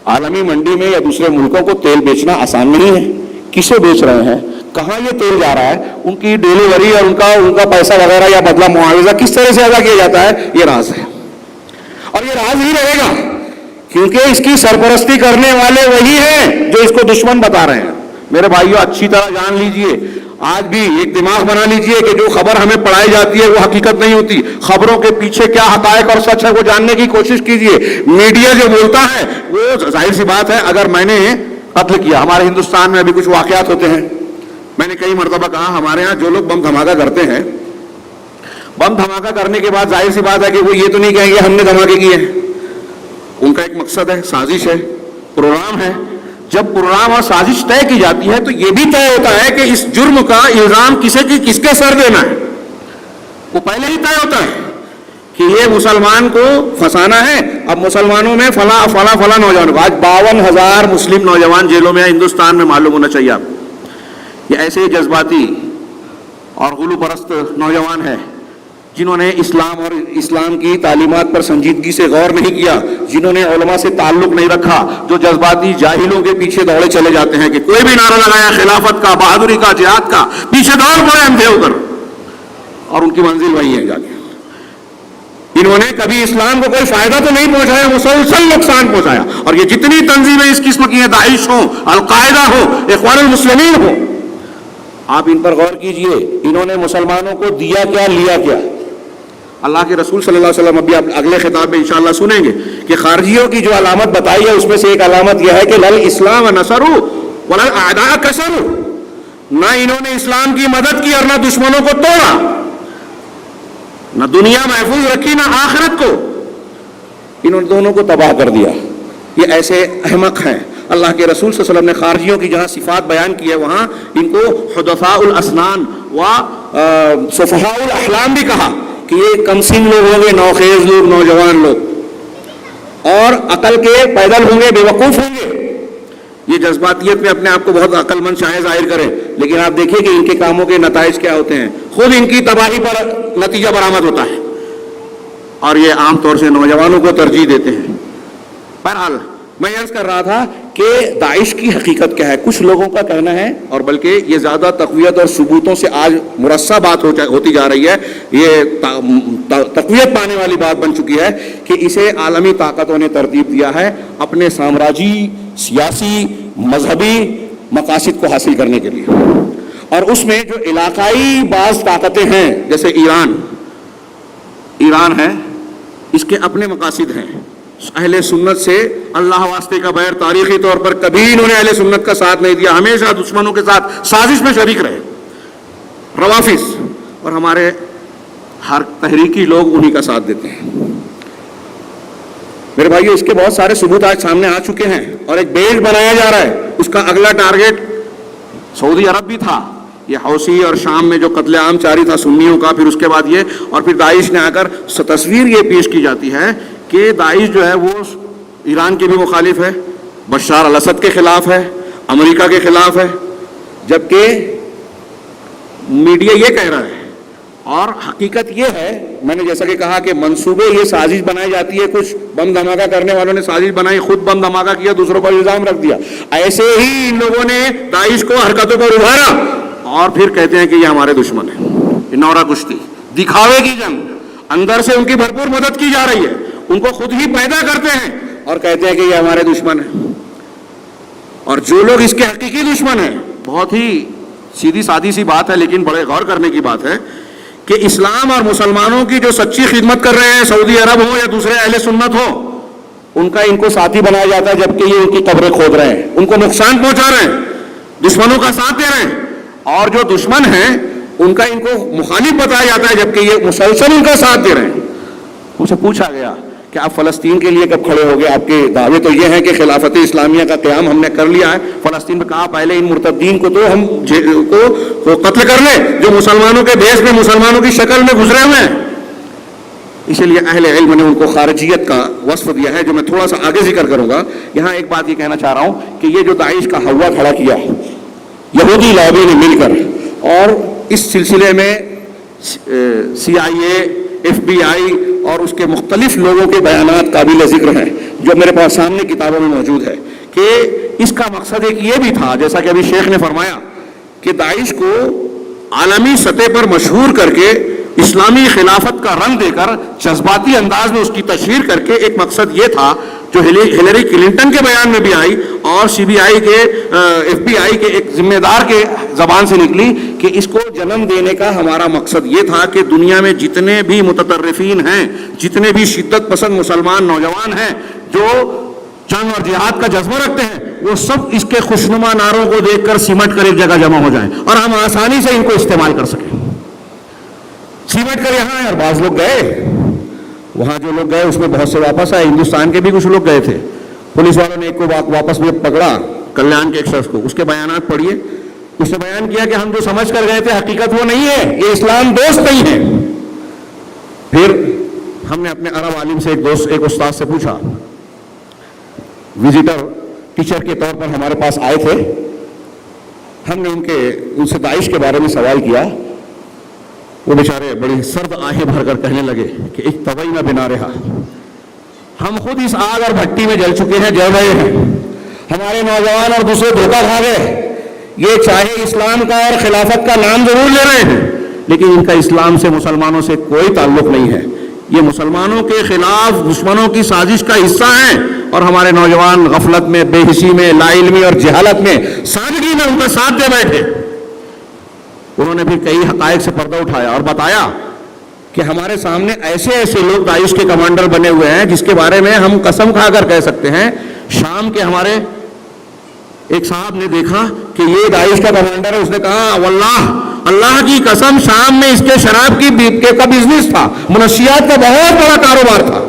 عالمی منڈی میں یا دوسرے ملکوں کو تیل بیچنا آسان نہیں ہے. کسے بیچ رہے ہیں, کہاں یہ تیل جا رہا ہے, ان کی ڈیلیوری اور ان کا پیسہ وغیرہ یا بدلہ معاوضہ کس طرح سے ادا کیا جاتا ہے, یہ راز ہے. اور یہ راز ہی رہے گا کیونکہ اس کی سرپرستی کرنے والے وہی ہیں جو اس کو دشمن بتا رہے ہیں. میرے بھائیوں, اچھی طرح جان لیجئے, آج بھی ایک دماغ بنا لیجئے کہ جو خبر ہمیں پڑھائی جاتی ہے وہ حقیقت نہیں ہوتی. خبروں کے پیچھے کیا حقائق اور سچ ہے وہ جاننے کی کوشش کیجئے. میڈیا جو بولتا ہے وہ ظاہر سی بات ہے, اگر میں نے قتل کیا, ہمارے ہندوستان میں ابھی کچھ واقعات ہوتے ہیں, میں نے کئی مرتبہ کہا ہمارے ہاں جو لوگ بم دھماکہ کرتے ہیں, بم دھماکہ کرنے کے بعد ظاہر سی بات ہے کہ وہ یہ تو نہیں کہیں گے ہم نے دھماکے کیے ہیں. ان کا ایک مقصد ہے, سازش ہے, پروگرام ہے. جب پروگرام اور سازش طے کی جاتی ہے تو یہ بھی طے ہوتا ہے کہ اس جرم کا الزام کس کے سر دینا ہے. وہ پہلے ہی طے ہوتا ہے کہ یہ مسلمان کو پھنسانا ہے. اب مسلمانوں میں فلاں نوجوان, آج 52,000 مسلم نوجوان جیلوں میں ہندوستان میں, معلوم ہونا چاہیے آپ کو. یہ ایسے جذباتی اور غلو پرست نوجوان ہیں جنہوں نے اسلام اور اسلام کی تعلیمات پر سنجیدگی سے غور نہیں کیا, جنہوں نے علماء سے تعلق نہیں رکھا, جو جذباتی جاہلوں کے پیچھے دوڑے چلے جاتے ہیں کہ کوئی بھی نعرہ لگایا خلافت کا, بہادری کا, جہاد کا, پیچھے دوڑ پڑے اندھے ہو کر, اور ان کی منزل وہی ہے جا کے. انہوں نے کبھی اسلام کو کوئی فائدہ تو نہیں پہنچایا, مسلسل نقصان پہنچایا. اور یہ جتنی تنظیمیں اس قسم کی ہیں, داعش ہو, القاعدہ ہو, اخوان المسلمین ہو, آپ ان پر غور کیجئے. انہوں نے مسلمانوں کو دیا کیا, لیا کیا؟ اللہ کے رسول صلی اللہ علیہ وسلم ابھی آپ اگلے خطاب میں انشاءاللہ سنیں گے کہ خارجیوں کی جو علامت بتائی ہے اس میں سے ایک علامت یہ ہے کہ لل اسلام نصروا ولل اعداء کسروا. نہ انہوں نے اسلام کی مدد کی اور نہ دشمنوں کو توڑا, نہ دنیا محفوظ رکھی نہ آخرت کو, انہوں نے دونوں کو تباہ کر دیا. یہ ایسے احمق ہیں. اللہ کے رسول صلی اللہ علیہ وسلم نے خارجیوں کی جہاں صفات بیان کی ہے وہاں ان کو حدثاء الاسنان و سفہاء الاحلام بھی کہا کہ یہ کم سن لوگ ہوں گے, نوخیز لوگ, نوجوان لوگ, اور عقل کے پیدل ہوں گے, بے وقوف ہوں گے. یہ جذباتیت میں اپنے آپ کو بہت عقل مند چاہے ظاہر کریں, لیکن آپ دیکھیے کہ ان کے کاموں کے نتائج کیا ہوتے ہیں. خود ان کی تباہی پر نتیجہ برآمد ہوتا ہے, اور یہ عام طور سے نوجوانوں کو ترجیح دیتے ہیں. بہرحال میں عرض کر رہا تھا کہ داعش کی حقیقت کیا ہے. کچھ لوگوں کا کہنا ہے, اور بلکہ یہ زیادہ تقویت اور ثبوتوں سے آج مرصع بات ہوتی جا رہی ہے, یہ تقویت پانے والی بات بن چکی ہے کہ اسے عالمی طاقتوں نے ترتیب دیا ہے اپنے سامراجی, سیاسی, مذہبی مقاصد کو حاصل کرنے کے لیے. اور اس میں جو علاقائی بعض طاقتیں ہیں جیسے ایران ہے, اس کے اپنے مقاصد ہیں. اہل سنت سے اللہ واسطے کا بغیر تاریخی طور پر کبھی انہوں نے اہل سنت کا ساتھ نہیں دیا, ہمیشہ دشمنوں کے ساتھ سازش میں شریک رہے. روافظ اور ہمارے ہر تحریکی لوگ انہی کا ساتھ دیتے ہیں۔ میرے بھائیو، اس کے بہت سارے ثبوت آج سامنے آ چکے ہیں اور ایک بیلٹ بنایا جا رہا ہے۔ اس کا اگلا ٹارگیٹ سعودی عرب بھی تھا، یہ حوثی اور شام میں جو قتل عام جاری تھا سنیوں کا، پھر اس کے بعد یہ، اور پھر داعش نے آ کر تصویر یہ پیش کی جاتی ہے کہ داعش جو ہے وہ ایران کے بھی مخالف ہے، بشار الاسد کے خلاف ہے، امریکہ کے خلاف ہے، جبکہ میڈیا یہ کہہ رہا ہے۔ اور حقیقت یہ ہے، میں نے جیسا کہ کہا کہ منصوبے یہ سازش بنائی جاتی ہے، کچھ بم دھماکہ کرنے والوں نے سازش بنائی، خود بم دھماکہ کیا، دوسروں پر الزام رکھ دیا۔ ایسے ہی ان لوگوں نے داعش کو حرکتوں پر ابھارا اور پھر کہتے ہیں کہ یہ ہمارے دشمن ہیں۔ یہ نعرہ کشتی، دکھاوے کی جنگ، اندر سے ان کی بھرپور مدد کی جا رہی ہے، ان کو خود ہی پیدا کرتے ہیں اور کہتے ہیں کہ یہ ہمارے دشمن ہیں۔ اور جو لوگ اس کے حقیقی دشمن ہیں، بہت ہی سیدھی سادی سی بات ہے لیکن بڑے غور کرنے کی بات ہے کہ اسلام اور مسلمانوں کی جو سچی خدمت کر رہے ہیں، سعودی عرب ہو یا دوسرے اہل سنت ہو، ان کو ساتھی بنایا جاتا ہے جبکہ یہ ان کی قبریں کھود رہے ہیں، ان کو نقصان پہنچا رہے ہیں، دشمنوں کا ساتھ دے رہے ہیں، اور جو دشمن ہیں ان کو مخالف بتایا جاتا ہے جبکہ یہ مسلسل ان کا ساتھ دے رہے ہیں۔ ان سے پوچھا گیا کہ آپ فلسطین کے لیے کب کھڑے ہو گئے؟ آپ کے دعوے تو یہ ہیں کہ خلافت اسلامیہ کا قیام ہم نے کر لیا ہے فلسطین میں۔ کہا پہلے ان مرتدین کو تو ہم کو قتل کر لیں جو مسلمانوں کے دیش میں مسلمانوں کی شکل میں گزرے ہوئے ہیں۔ اسی لیے اہل علم نے ان کو خارجیت کا وصف دیا ہے، جو میں تھوڑا سا آگے ذکر کروں گا۔ یہاں ایک بات یہ کہنا چاہ رہا ہوں کہ یہ جو داعش کا ہوا کھڑا کیا یہودی لابی نے مل کر، اور اس سلسلے میں CIA، FBI اور اس کے مختلف لوگوں کے بیانات قابل ذکر ہیں جو میرے پاس سامنے کتابوں میں موجود ہے، کہ اس کا مقصد ایک یہ بھی تھا، جیسا کہ ابھی شیخ نے فرمایا، کہ داعش کو عالمی سطح پر مشہور کر کے، اسلامی خلافت کا رنگ دے کر، جذباتی انداز میں اس کی تشہیر کر کے، ایک مقصد یہ تھا جو ہلیری کلنٹن کے بیان میں بھی آئی اور CBI کے FBI کے ایک ذمہ دار کے زبان سے نکلی، کہ اس کو جنم دینے کا ہمارا مقصد یہ تھا کہ دنیا میں جتنے بھی متطرفین ہیں، جتنے بھی شدت پسند مسلمان نوجوان ہیں جو جنگ اور جہاد کا جذبہ رکھتے ہیں، وہ سب اس کے خوشنما نعروں کو دیکھ کر سمٹ کر ایک جگہ جمع ہو جائیں اور ہم آسانی سے ان کو استعمال کر سکیں۔ سمٹ کر یہاں اور بعض لوگ گئے، وہاں جو لوگ گئے اس میں بہت سے واپس آئے، ہندوستان کے بھی کچھ لوگ گئے تھے۔ پولیس والوں نے ایک کو واپس میں پکڑا، کلیان کے ایک شخص کو، اس کے بیانات پڑھیے۔ اس نے بیان کیا کہ ہم جو سمجھ کر گئے تھے حقیقت وہ نہیں ہے، یہ اسلام دوست نہیں ہے۔ پھر ہم نے اپنے عرب عالم سے ایک استاد سے پوچھا، وزٹر ٹیچر کے طور پر ہمارے پاس آئے تھے، ہم نے ان سے داعش کے بارے میں سوال کیا۔ وہ بیچارے بڑی سرد آہیں بھر کر کہنے لگے کہ اجتبینا بنا رہا، ہم خود اس آگ اور بھٹی میں جل چکے ہیں، جل رہے ہیں، ہمارے نوجوان اور دوسرے دھوکہ کھا گئے۔ یہ چاہے اسلام کا اور خلافت کا نام ضرور لے رہے ہیں لیکن ان کا اسلام سے، مسلمانوں سے کوئی تعلق نہیں ہے، یہ مسلمانوں کے خلاف دشمنوں کی سازش کا حصہ ہیں، اور ہمارے نوجوان غفلت میں، بے حسی میں، لا علمی اور جہالت میں، سادگی میں ان کا ساتھ دے بیٹھے۔ انہوں نے بھی کئی حقائق سے پردہ اٹھایا اور بتایا کہ ہمارے سامنے ایسے ایسے لوگ داعش کے کمانڈر بنے ہوئے ہیں جس کے بارے میں ہم قسم کھا کر کہہ سکتے ہیں، شام کے ہمارے ایک صاحب نے دیکھا کہ یہ داعش کا کمانڈر ہے، اس نے کہا واللہ، اللہ کی قسم، شام میں اس کے شراب کا بزنس تھا، منشیات کا بہت بڑا کاروبار تھا۔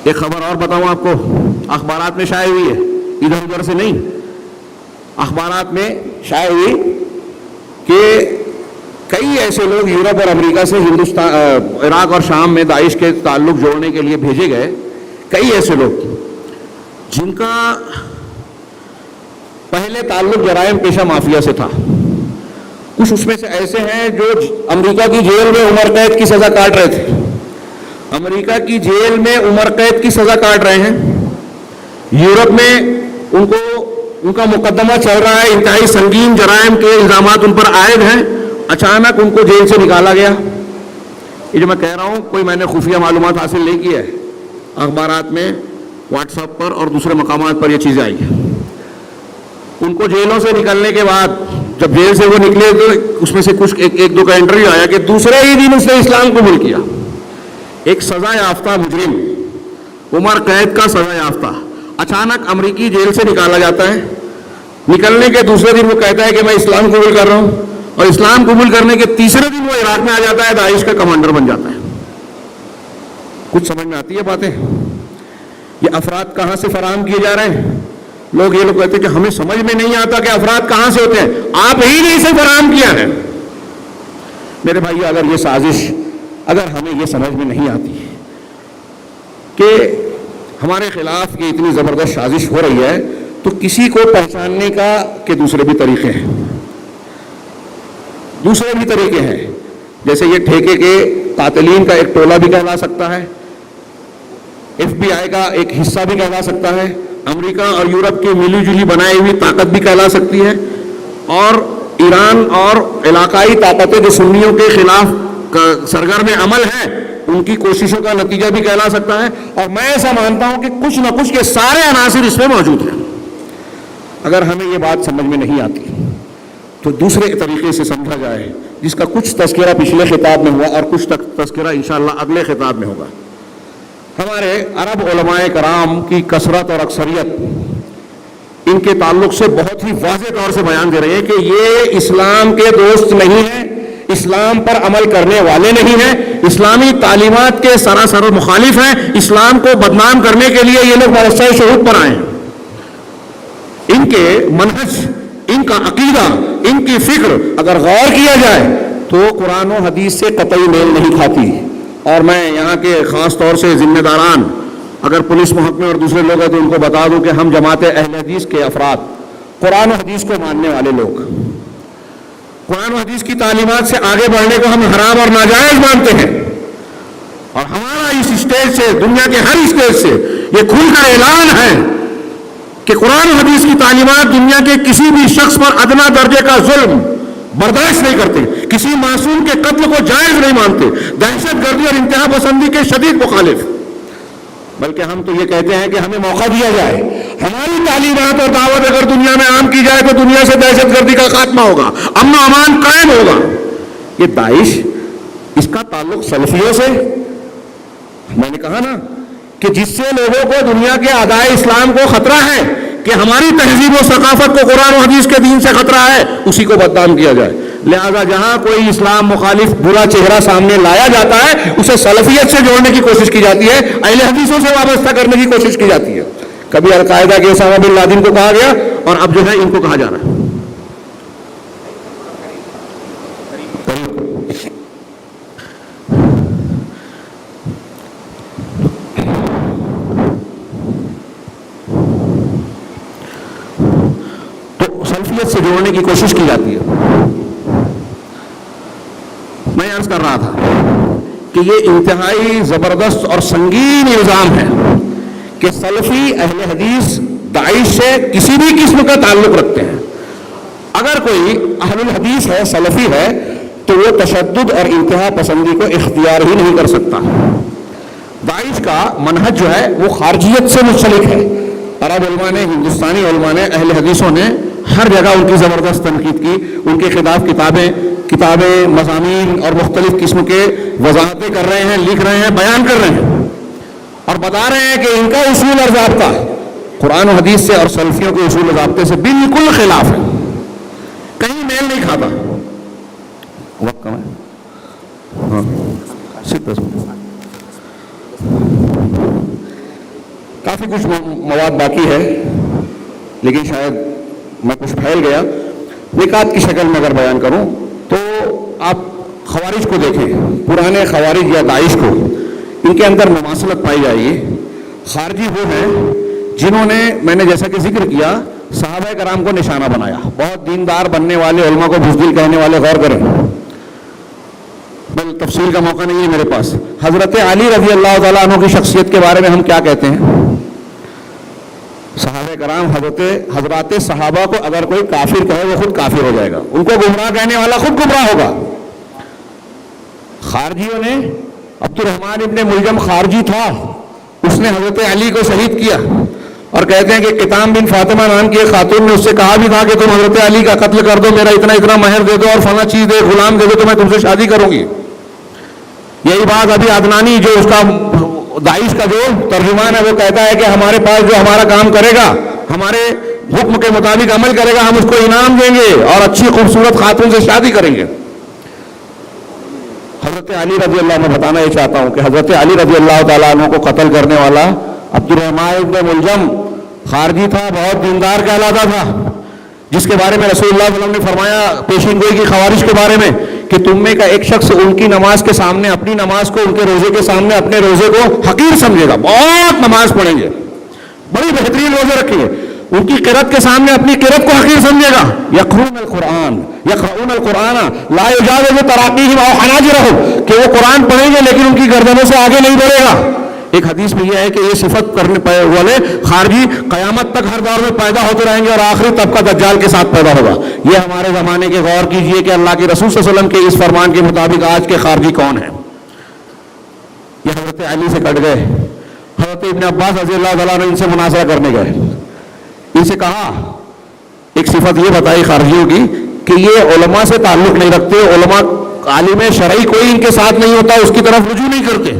ایک خبر اور بتاؤں آپ کو، اخبارات میں شائع ہوئی ہے، ادھر ادھر سے نہیں، اخبارات میں شائع ہوئی کہ کئی ایسے لوگ یورپ اور امریکہ سے ہندوستان، عراق اور شام میں داعش کے تعلق جوڑنے کے لیے بھیجے گئے، کئی ایسے لوگ جن کا پہلے تعلق جرائم پیشہ مافیا سے تھا۔ کچھ اس میں سے ایسے ہیں جو امریکہ کی جیل میں عمر قید کی سزا کاٹ رہے تھے، امریکہ کی جیل میں عمر قید کی سزا کاٹ رہے ہیں، یورپ میں ان کا مقدمہ چل رہا ہے، انتہائی سنگین جرائم کے الزامات ان پر عائد ہیں، اچانک ان کو جیل سے نکالا گیا۔ یہ جو میں کہہ رہا ہوں کوئی میں نے خفیہ معلومات حاصل نہیں کی ہے، اخبارات میں، واٹس ایپ پر اور دوسرے مقامات پر یہ چیزیں آئی ہیں۔ ان کو جیلوں سے نکلنے کے بعد جب جیل سے وہ نکلے تو اس میں سے کچھ ایک دو کا انٹرویو آیا کہ دوسرے ہی دن اس نے اسلام قبول کیا۔ ایک سزا یافتہ مجرم، عمر قید کا سزا یافتہ، اچانک امریکی جیل سے نکالا جاتا ہے، نکلنے کے دوسرے دن وہ کہتا ہے کہ میں اسلام قبول کر رہا ہوں، اور اسلام قبول کرنے کے تیسرے دن وہ عراق میں آ جاتا ہے, داعش کا کمانڈر بن جاتا ہے. کچھ سمجھ میں آتی ہے باتیں؟ یہ افراد کہاں سے فراہم کیے جا رہے ہیں؟ لوگ کہتے ہیں کہ ہمیں سمجھ میں نہیں آتا کہ افراد کہاں سے ہوتے ہیں. آپ ہی نے اسے فراہم کیا ہے. میرے بھائی, اگر یہ سازش, اگر ہمیں یہ سمجھ میں نہیں آتی کہ ہمارے خلاف یہ اتنی زبردست سازش ہو رہی ہے, تو کسی کو پہچاننے کا کہ دوسرے بھی طریقے ہیں, دوسرے بھی طریقے ہیں. جیسے یہ ٹھیکے کے قاتلین کا ایک ٹولہ بھی کہلا سکتا ہے, ایف بی آئی کا ایک حصہ بھی کہلا سکتا ہے, امریکہ اور یورپ کی ملی جلی بنائی ہوئی طاقت بھی کہلا سکتی ہے, اور ایران اور علاقائی طاقتیں جو سنیوں کے خلاف سرگرم عمل ہیں ان کی کوششوں کا نتیجہ بھی کہلا سکتا ہے. اور میں ایسا مانتا ہوں کہ کچھ نہ کچھ کے سارے عناصر اس میں موجود ہیں. اگر ہمیں یہ بات سمجھ میں نہیں آتی تو دوسرے طریقے سے سمجھا جائے, جس کا کچھ تذکرہ پچھلے خطاب میں ہوا اور کچھ تذکرہ انشاءاللہ اگلے خطاب میں ہوگا. ہمارے عرب علماء کرام کی کثرت اور اکثریت ان کے تعلق سے بہت ہی واضح طور سے بیان دے رہے ہیں کہ یہ اسلام کے دوست نہیں ہیں, اسلام پر عمل کرنے والے نہیں ہیں, اسلامی تعلیمات کے سراسر مخالف ہیں, اسلام کو بدنام کرنے کے لیے یہ لوگ برسۂ شہود پر آئے ہیں. ان کے منہج, ان کا عقیدہ, ان کی فکر اگر غور کیا جائے تو قرآن و حدیث سے قطعی میل نہیں کھاتی. اور میں یہاں کے خاص طور سے ذمہ داران, اگر پولیس محکمے اور دوسرے لوگ ہیں تو ان کو بتا دوں کہ ہم جماعت اہل حدیث کے افراد, قرآن و حدیث کو ماننے والے لوگ, قرآن و حدیث کی تعلیمات سے آگے بڑھنے کو ہم حرام اور ناجائز مانتے ہیں. اور ہمارا اس اسٹیج سے, دنیا کے ہر اسٹیج سے یہ کھل کر اعلان ہے کہ قرآن و حدیث کی تعلیمات دنیا کے کسی بھی شخص پر ادنا درجے کا ظلم برداشت نہیں کرتے, کسی معصوم کے قتل کو جائز نہیں مانتے, دہشت گردی اور انتہا پسندی کے شدید مخالف. بلکہ ہم تو یہ کہتے ہیں کہ ہمیں موقع دیا جائے, ہماری تعلیمات اور دعوت اگر دنیا میں عام کی جائے تو دنیا سے دہشت گردی کا خاتمہ ہوگا, امن و امان قائم ہوگا. یہ داعش, اس کا تعلق سلفیوں سے, میں نے کہا نا کہ جس سے لوگوں کو دنیا کے اعدائے اسلام کو خطرہ ہے کہ ہماری تہذیب و ثقافت کو قرآن و حدیث کے دین سے خطرہ ہے, اسی کو بدنام کیا جائے. لہذا جہاں کوئی اسلام مخالف برا چہرہ سامنے لایا جاتا ہے اسے سلفیت سے جوڑنے کی کوشش کی جاتی ہے, اہل حدیثوں سے وابستہ کرنے کی کوشش کی جاتی ہے. کبھی القاعدہ کے اسامہ بن لادن کو کہا گیا اور اب جو ہے ان کو کہا جا رہا ہے. تو سلفیت سے جوڑنے کی کوشش کی جاتی ہے. میں عرض کر رہا تھا کہ یہ انتہائی زبردست اور سنگین الزام ہے کہ سلفی اہل حدیث داعش سے کسی بھی قسم کا تعلق رکھتے ہیں. اگر کوئی اہل الحدیث ہے, سلفی ہے, تو وہ تشدد اور انتہا پسندی کو اختیار ہی نہیں کر سکتا. داعش کا منہج جو ہے وہ خارجیت سے منسلک ہے. عرب علماء نے, ہندوستانی علماء نے, اہل حدیثوں نے ہر جگہ ان کی زبردست تنقید کی, ان کے خلاف کتابیں, مضامین اور مختلف قسم کے وضاحتیں کر رہے ہیں, لکھ رہے ہیں, بیان کر رہے ہیں اور بتا رہے ہیں کہ ان کا اصول اور ضابطہ قرآن و حدیث سے اور سلفیوں کے اصول و ضابطے سے بالکل خلاف ہے, کہیں میل نہیں کھاتا. وقت کم ہے, ہاں صرف 10 منٹ, کافی کچھ مواد باقی ہے لیکن شاید میں کچھ پھیل گیا. نکات کی شکل میں اگر بیان کروں تو آپ خوارج کو دیکھیں, پرانے خوارج یا داعش کو, ان کے اندر مماثلت پائی جائے گی. خارجی وہ ہیں جنہوں نے, میں نے جیسا کہ ذکر کیا, صحابہ کرام کو نشانہ بنایا. بہت دیندار بننے والے علماء کو بزدل کہنے والے غور کریں, بل تفصیل کا موقع نہیں ہے میرے پاس. حضرت علی رضی اللہ تعالیٰ عنہ کی شخصیت کے بارے میں ہم کیا کہتے ہیں؟ صحابہ کرام, حضرات صحابہ کو اگر کوئی کافر کہے وہ خود کافر ہو جائے گا, ان کو گمراہ کہنے والا خود گمراہ ہوگا. خارجیوں نے, عبد الرحمن ابن ملجم خارجی تھا, اس نے حضرت علی کو شہید کیا اور کہتے ہیں کہ کتام بن فاطمہ نام کی ایک خاتون نے اس سے کہا بھی تھا کہ تم حضرت علی کا قتل کر دو, میرا اتنا مہر دے دو اور فلاں چیز دے, غلام دے دو, تو میں تم سے شادی کروں گی. یہی بات ابھی عدنانی جو اس کا داعش کا جو ترجمان ہے وہ کہتا ہے کہ ہمارے پاس جو ہمارا کام کرے گا, ہمارے حکم کے مطابق عمل کرے گا ہم اس کو انعام دیں گے اور اچھی خوبصورت خاتون سے شادی کریں گے. حضرت علی رضی اللہ عنہ بتانا یہ چاہتا ہوں کہ حضرت علی رضی اللہ تعالیٰ عنہ کو قتل کرنے والا عبد الرحمن ابن ملجم خارجی تھا, بہت دیندار کہلاتا تھا, جس کے بارے میں رسول اللہ صلی اللہ علیہ وسلم نے فرمایا پیشین گوئی کی خوارج کے بارے میں کہ تم میں کا ایک شخص ان کی نماز کے سامنے اپنی نماز کو, ان کے روزے کے سامنے اپنے روزے کو حقیر سمجھے گا. بہت نماز پڑھیں گے, بڑی بہترین روزے رکھیں گے, ان کی قرت کے سامنے اپنی قرت کو حقیر سمجھے گا. یقرؤون القرآن لا یجاوز تراقیہم او حناجرہم, کہ وہ قرآن پڑھیں گے لیکن ان کی گردنوں سے آگے نہیں بڑھے گا. ایک حدیث میں یہ ہے کہ یہ صفت کرنے والے خارجی قیامت تک ہر دور میں پیدا ہوتے رہیں گے اور آخری طبقہ دجال کے ساتھ پیدا ہوگا. یہ ہمارے زمانے کے غور کیجئے کہ اللہ کے رسول صلی اللہ علیہ وسلم کے اس فرمان کے مطابق آج کے خارجی کون ہیں. یہ حضرت علی سے کٹ گئے. حضرت ابن عباس رضی اللہ تعالیٰ عنہ ان سے مناظرہ کرنے گئے. ان سے کہا, ایک صفت یہ بتائی خارجیوں کی کہ یہ علماء سے تعلق نہیں رکھتے, علماء عالم شرعی کوئی ان کے ساتھ نہیں ہوتا, اس کی طرف رجوع نہیں کرتے.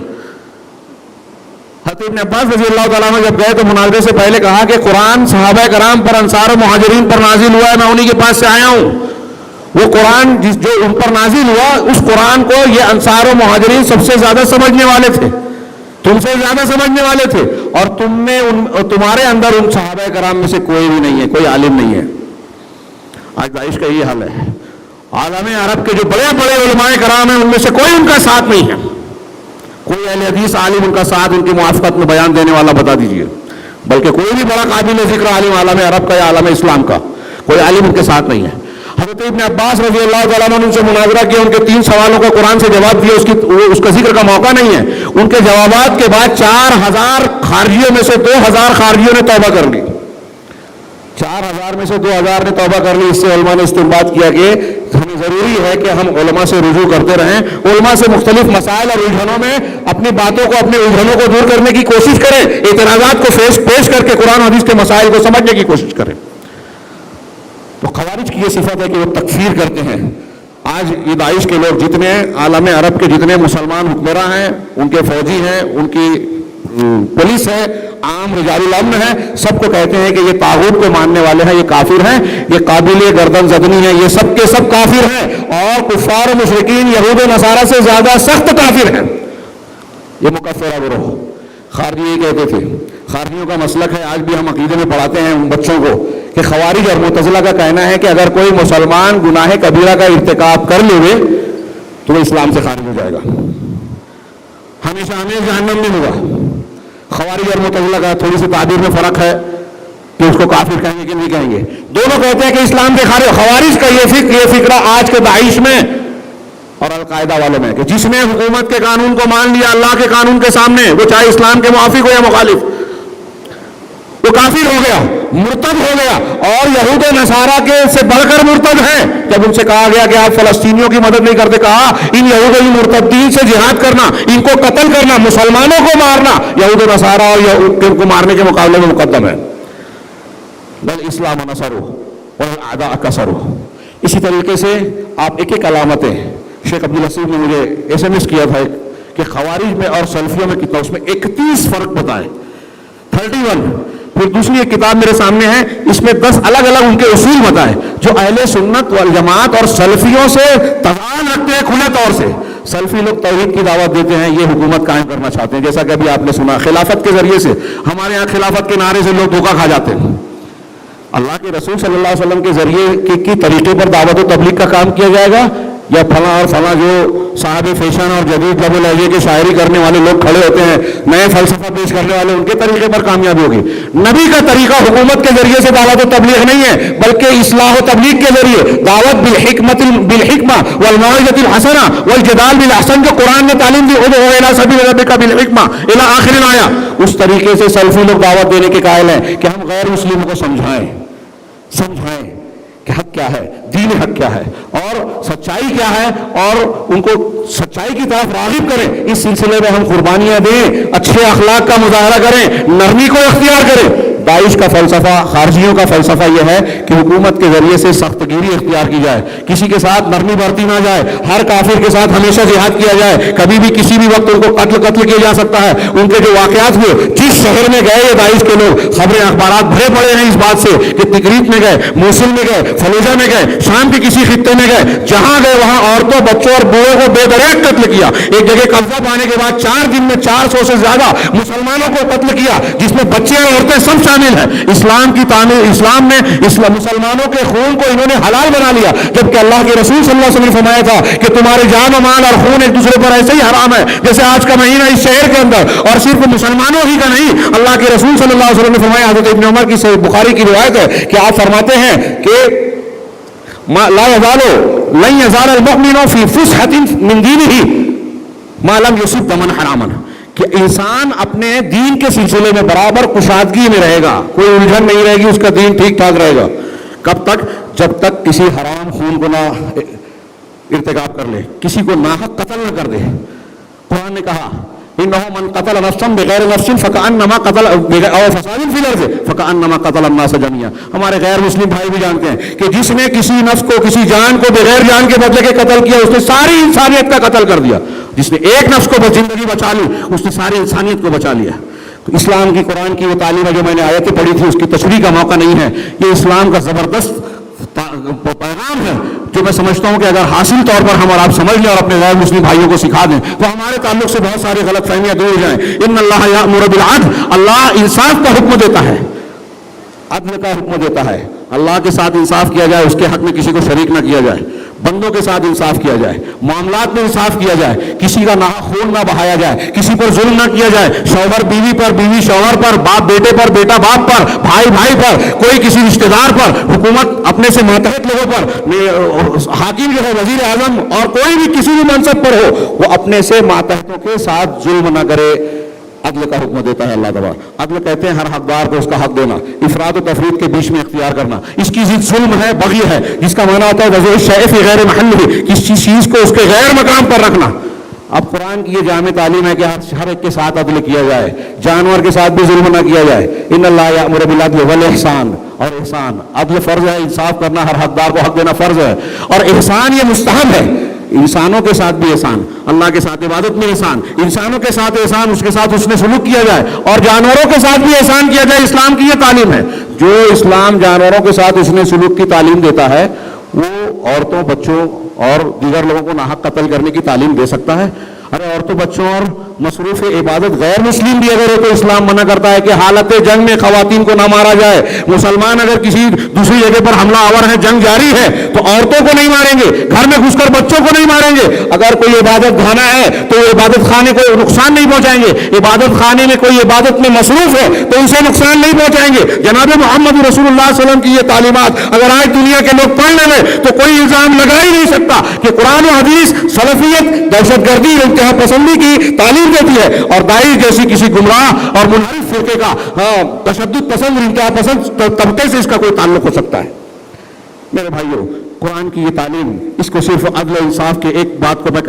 حضرت ابن عباس رضی اللہ تعالیٰ عنہ جب گئے تو مناظرے سے پہلے کہا کہ قرآن صحابہ کرام پر, انصار و مہاجرین پر نازل ہوا ہے, میں انہی کے پاس سے آیا ہوں. وہ قرآن جو ان پر نازل ہوا, اس قرآن کو یہ انصار و مہاجرین سب سے زیادہ سمجھنے والے تھے, تم سے زیادہ سمجھنے والے تھے, اور تمہارے اندر ان صحابہ کرام میں سے کوئی بھی نہیں ہے, کوئی عالم نہیں ہے. آج داعش کا یہ حال ہے. عالم عرب کے جو بڑے بڑے علماء کرام ہیں ان میں سے کوئی ان کا ساتھ نہیں ہے. کوئی اہل حدیث عالم ان کا ساتھ ان کی موافقت میں بیان دینے والا بتا دیجئے. بلکہ کوئی بھی بڑا قابل ذکر عالم عالم عرب کا یا عالم اسلام کا کوئی عالم ان کے ساتھ نہیں ہے. حضرت ابن عباس رضی اللہ تعالیٰ عنہ نے ان سے مناظرہ کیا, ان کے 3 سوالوں کا قرآن سے جواب دیا, اس کا ذکر کا موقع نہیں ہے. ان کے جوابات کے بعد 4000 خارجیوں میں سے 2000 خارجیوں نے توبہ کر لی. 4000 میں سے 2000 نے توبہ کر لی. اس سے علماء نے استنباط کیا کہ ہمیں ضروری ہے کہ ہم علماء سے رجوع کرتے رہیں, علماء سے مختلف مسائل اور الجھنوں میں اپنی باتوں کو, اپنے الجھنوں کو دور کرنے کی کوشش کریں, اعتراضات کو پیش کر کے قرآن حدیث کے مسائل کو سمجھنے کی کوشش کریں. تو خوارج کی یہ صفت ہے کہ وہ تکفیر کرتے ہیں. آج یہ داعش کے لوگ جتنے عالم عرب کے جتنے مسلمان حکمراں ہیں, ان کے فوجی ہیں, ان کی پولیس ہے, عام رجال الامن ہے, سب کو کہتے ہیں کہ یہ طاغوت کو ماننے والے ہیں, یہ کافر ہیں, یہ قابل گردن زدنی ہیں, یہ سب کے سب کافر ہیں, اور کفار و مشرکین یہود و نصارہ سے زیادہ سخت کافر ہیں. یہ مکفرہ گروہ خارجی یہ کہتے تھے. خارجیوں کا مسلک ہے, آج بھی ہم عقیدے میں پڑھاتے ہیں ان بچوں کو کہ خوارج اور معتزلہ کا کہنا ہے کہ اگر کوئی مسلمان گناہ کبیرہ کا ارتکاب کر لے تو وہ اسلام سے خارج ہو جائے گا, ہمیشہ ہمیں جہنم میں ہوگا. خوارج اور معتزلہ کا تھوڑی سی تعبیر میں فرق ہے کہ اس کو کافر کہیں گے کہ نہیں کہیں گے. دونوں کہتے ہیں کہ اسلام سے خارج. خوارج کا یہ فکرہ آج کے داعش میں اور القاعدہ والوں میں کہ جس نے حکومت کے قانون کو مان لیا اللہ کے قانون کے سامنے, وہ چاہے اسلام کے موافق ہو یا مخالف, وہ کافر ہو گیا, مرتد ہو گیا. اور یہود و نصارہ کے سے بڑھ کر مرتد ہیں. جب ان سے کہا گیا کہ آپ فلسطینیوں کی مدد نہیں کرتے, کہا ان یہود و مرتدین سے جہاد کرنا, ان کو قتل کرنا, مسلمانوں کو مارنا یہود و نصارہ اور یہود کو مارنے کے مقابلے میں مقدم ہے. بل اسلام نصرہ والاعداء کسرہ. اسی طریقے سے آپ ایک ایک علامتیں, شیخ عبدالحسین نے مجھے SMS کیا تھا کہ خوارج میں اور سلفیوں میں کتنا, اس میں 31 فرق بتائے, 31. پھر دوسری ایک کتاب میرے سامنے ہے, اس میں 10 الگ الگ ان کے اصول بتائے جو اہل سنت والجماعت اور سلفیوں سے تضاد رکھتے ہیں کھلے طور سے. سلفی لوگ توحید کی دعوت دیتے ہیں, یہ حکومت قائم کرنا چاہتے ہیں, جیسا کہ ابھی آپ نے سنا خلافت کے ذریعے سے. ہمارے یہاں خلافت کے نعرے سے لوگ دھوکہ کھا جاتے ہیں. اللہ کے رسول صلی اللہ علیہ وسلم کے ذریعے کی طریقے پر دعوت و تبلیغ کا کام کیا جائے گا, یا فلاں اور فلاں جو صاحب فیشن اور جدید لب و لہجے کی شاعری کرنے والے لوگ کھڑے ہوتے ہیں, نئے فلسفہ پیش کرنے والے, ان کے طریقے پر کامیابی ہوگی. نبی کا طریقہ حکومت کے ذریعے سے دعوت و تبلیغ نہیں ہے, بلکہ اصلاح و تبلیغ کے ذریعے دعوت بالحکمہ والموعظۃ الحسنہ والجدال بالاحسن, جو قرآن نے تعلیم دی, ادعو الی سبیل ربک بالحکمہ الی آخر الآیہ, اس طریقے سے سلفی لوگ دعوت دینے کے قائل ہیں کہ ہم غیر مسلموں کو سمجھائیں کہ حق کیا ہے, دین حق کیا ہے اور سچائی کیا ہے, اور ان کو سچائی کی طرف راغب کریں. اس سلسلے میں ہم قربانیاں دیں, اچھے اخلاق کا مظاہرہ کریں, نرمی کو اختیار کریں. داعش کا فلسفہ، خارجیوں کا فلسفہ یہ ہے کہ حکومت کے ذریعے سے سخت گیری اختیار کی جائے، کسی کے ساتھ نرمی برتی نہ جائے، ہر کافر کے ساتھ ہمیشہ جہاد کیا جائے، کبھی بھی کسی بھی وقت ان کو قتل کیا جا سکتا ہے۔ ان کے جو واقعات ہوئے، جس شہر میں گئے یہ داعش کے لوگ، خبریں اخبارات بھرے پڑے ہیں اس بات سے کہ تکریت میں گئے، موصل میں گئے، فلوجہ میں گئے، شام کے کسی خطے میں گئے، جہاں گئے وہاں عورتوں بچوں اور بوڑھوں کو بے دریغ قتل کیا۔ ایک جگہ قبضہ پانے کے بعد 4 دن میں 400 سے زیادہ مسلمانوں کو قتل کیا، جس میں بچے اور عورتیں سب شامل ہیں۔ اسلام کی تعمیر، اسلام نے مسلمانوں کے خون کو انہوں نے حلال بنا لیا، جبکہ اللہ کے رسول صلی اللہ علیہ وسلم نے فرمایا تھا کہ تمہارے جان و مال اور خون ایک دوسرے پر ایسے ہی حرام ہے جیسے آج کا مہینہ اس شہر کے اندر، اور صرف مسلمانوں ہی کا نہیں، اللہ کے رسول صلی اللہ علیہ وسلم نے فرمایا، حضرت ابن عمر کی صحیح بخاری کی روایت ہے کہ آپ فرماتے ہیں کہ لن يزال المؤمن في فسحة من دينه ما لم يصب دما حراما، کہ انسان اپنے دین کے سلسلے میں برابر کشادگی میں رہے گا، کوئی الجھن نہیں رہے گی، اس کا دین ٹھیک ٹھاک رہے گا۔ کب تک؟ جب تک کسی حرام خون کو نہ ارتکاب کر لے، کسی کو ناحق قتل نہ کر دے۔ قرآن نے کہا انه من قتل نفسا بغیر نفس فكأنما قتل او فساد في الارض فكأنما قتل الناس جميعا۔ ہمارے غیر مسلم بھائی بھی جانتے ہیں کہ جس نے کسی نفس کو، کسی جان کو بغیر جان کے بدلے کے قتل کیا، اس نے ساری انسانیت کا قتل کر دیا۔ جس نے ایک نفس کو زندگی بچا لی، اس نے ساری انسانیت کو بچا لیا۔ اسلام کی، قرآن کی وہ تعلیم ہے جو میں نے آیتیں پڑھی تھی، اس کی تشریح کا موقع نہیں ہے، یہ اسلام کا زبردست پیغام ہے جو میں سمجھتا ہوں کہ اگر حاصل طور پر ہم اور آپ سمجھ لیں اور اپنے غیر مسلم بھائیوں کو سکھا دیں تو ہمارے تعلق سے بہت ساری غلط فہمیاں دور ہو جائیں۔ ان اللہ یأمر بالعدل، اللہ انصاف کا حکم دیتا ہے، عدل کا حکم دیتا ہے، اللہ کے ساتھ انصاف کیا جائے، اس کے حق میں کسی کو شریک نہ کیا جائے، بندوں کے ساتھ انصاف کیا جائے، معاملات میں انصاف کیا جائے، کسی کا ناحق خون نہ بہایا جائے، کسی پر ظلم نہ کیا جائے، شوہر بیوی پر، بیوی شوہر پر، باپ بیٹے پر، بیٹا باپ پر، بھائی بھائی پر، کوئی کسی رشتہ دار پر، حکومت اپنے سے ماتحت لوگوں پر، حاکم جو ہے وزیر اعظم اور کوئی بھی کسی بھی منصب پر ہو، وہ اپنے سے ماتحتوں کے ساتھ ظلم نہ کرے۔ عدل کا حکم دیتا ہے اللہ تبارک۔ عدل کہتے ہیں ہر حقدار کو اس کا حق دینا، افراد و تفرید کے بیچ میں اختیار کرنا۔ اس کی ضد ظلم ہے، بغی ہے، جس کا معنی ہوتا ہے وضع الشیء فی غیر محلہ، کسی چیز کو اس کے غیر مقام پر رکھنا۔ اب قرآن کی یہ جامع تعلیم ہے کہ ہر ایک کے ساتھ عدل کیا جائے، جانور کے ساتھ بھی ظلم نہ کیا جائے۔ ان اللہ یأمر بالعدل والاحسان، اور احسان، عدل فرض ہے، انصاف کرنا، ہر حقدار کو حق دینا فرض ہے، اور احسان یہ مستحب ہے۔ انسانوں کے ساتھ بھی احسان، اللہ کے ساتھ عبادت میں احسان، انسانوں کے ساتھ احسان، اس کے ساتھ حسن سلوک کیا جائے، اور جانوروں کے ساتھ بھی احسان کیا جائے۔ اسلام کی یہ تعلیم ہے۔ جو اسلام جانوروں کے ساتھ حسن سلوک کی تعلیم دیتا ہے وہ عورتوں، بچوں اور دیگر لوگوں کو ناحق قتل کرنے کی تعلیم دے سکتا ہے؟ ارے عورتوں، بچوں اور مصروف عبادت غیر مسلم بھی اگر ہے تو اسلام منع کرتا ہے کہ حالت جنگ میں خواتین کو نہ مارا جائے۔ مسلمان اگر کسی دوسری جگہ پر حملہ آور ہے، جنگ جاری ہے، تو عورتوں کو نہیں ماریں گے، گھر میں گھس کر بچوں کو نہیں ماریں گے۔ اگر کوئی عبادت خانہ ہے تو وہ عبادت خانے کو نقصان نہیں پہنچائیں گے، عبادت خانے میں کوئی عبادت میں مصروف ہے تو اسے نقصان نہیں پہنچائیں گے۔ جناب محمد رسول اللہ صلی اللہ علیہ وسلم کی یہ تعلیمات اگر آج دنیا کے لوگ پڑھ لیں تو کوئی الزام لگا ہی نہیں سکتا کہ قرآن و حدیث سلفیت دہشت گردی انتہا پسندی کی تعلیم دیتی ہے، اور داعش جیسی کسی گمراہ اور منحرف فرقے کا تشدد پسند اور انتہا پسند طبقے سے اس کا کوئی تعلق ہو سکتا ہے؟ میرے بھائیوں، قرآن کی یہ تعلیم، اس کو صرف عدل و انصاف کے ایک بات کو میں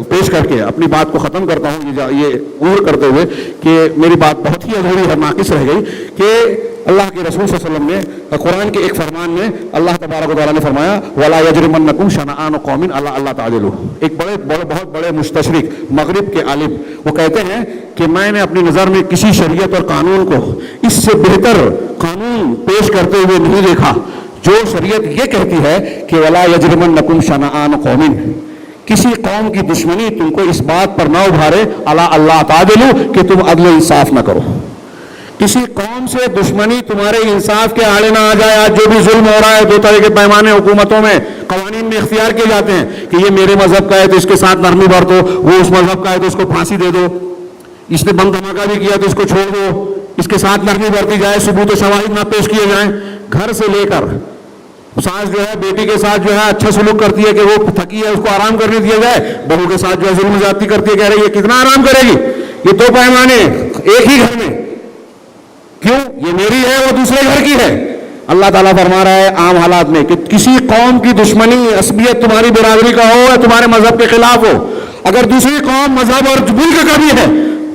پیش کر کے اپنی بات کو ختم کرتا ہوں، یہ عمر کرتے ہوئے کہ میری بات بہت ہی ادھوری اور ناقص رہ گئی کہ اللہ کے رسول صلی اللہ علیہ وسلم نے قرآن کے ایک فرمان میں اللہ تبارک و تعالیٰ نے فرمایا وَلَا يَجْرِمَنَّكُمْ شَنَآنُ قَوْمٍ عَلَىٰ أَلَّا تَعْدِلُوا۔ ایک بہت بڑے مستشرق مغرب کے عالم وہ کہتے ہیں کہ میں نے اپنی نظر میں کسی شریعت اور قانون کو اس سے بہتر قانون پیش کرتے ہوئے نہیں دیکھا جو شریعت یہ کہتی ہے کہ وَلَا يَجْرِمَنَّكُمْ شَنَآنُ قَوْمٍ، کسی قوم کی دشمنی تم کو اس بات پر نہ ابھارے عَلَىٰ أَلَّا تَعْدِلُوا کہ تم عدل و انصاف نہ کرو۔ کسی قوم سے دشمنی تمہارے انصاف کے آڑے نہ آ جائے۔ آج جو بھی ظلم ہو رہا ہے 2 طرح کے پیمانے حکومتوں میں، قوانین میں اختیار کیے جاتے ہیں کہ یہ میرے مذہب کا ہے تو اس کے ساتھ نرمی برتو، وہ اس مذہب کا ہے تو اس کو پھانسی دے دو، اس نے بم دھماکہ بھی کیا تو اس کو چھوڑ دو، اس کے ساتھ نرمی برتی جائے، ثبوت و شواہد نہ پیش کیے جائیں۔ گھر سے لے کر ساس جو ہے بیٹی کے ساتھ جو ہے اچھا سلوک کرتی ہے کہ وہ تھکی ہے اس کو آرام کرنے دیا جائے، بہو کے ساتھ جو ہے ظلم زیادتی کرتی ہے، کہہ رہی ہے کتنا آرام کرے گی۔ یہ 2 پیمانے ایک ہی گھر میں، کیوں؟ یہ میری ہے وہ دوسرے گھر کی ہے۔ اللہ تعالیٰ فرما رہا ہے عام حالات میں کہ کسی قوم کی دشمنی عصبیت تمہاری برادری کا ہو یا تمہارے مذہب کے خلاف ہو، اگر دوسری قوم مذہب اور ملک کا بھی ہے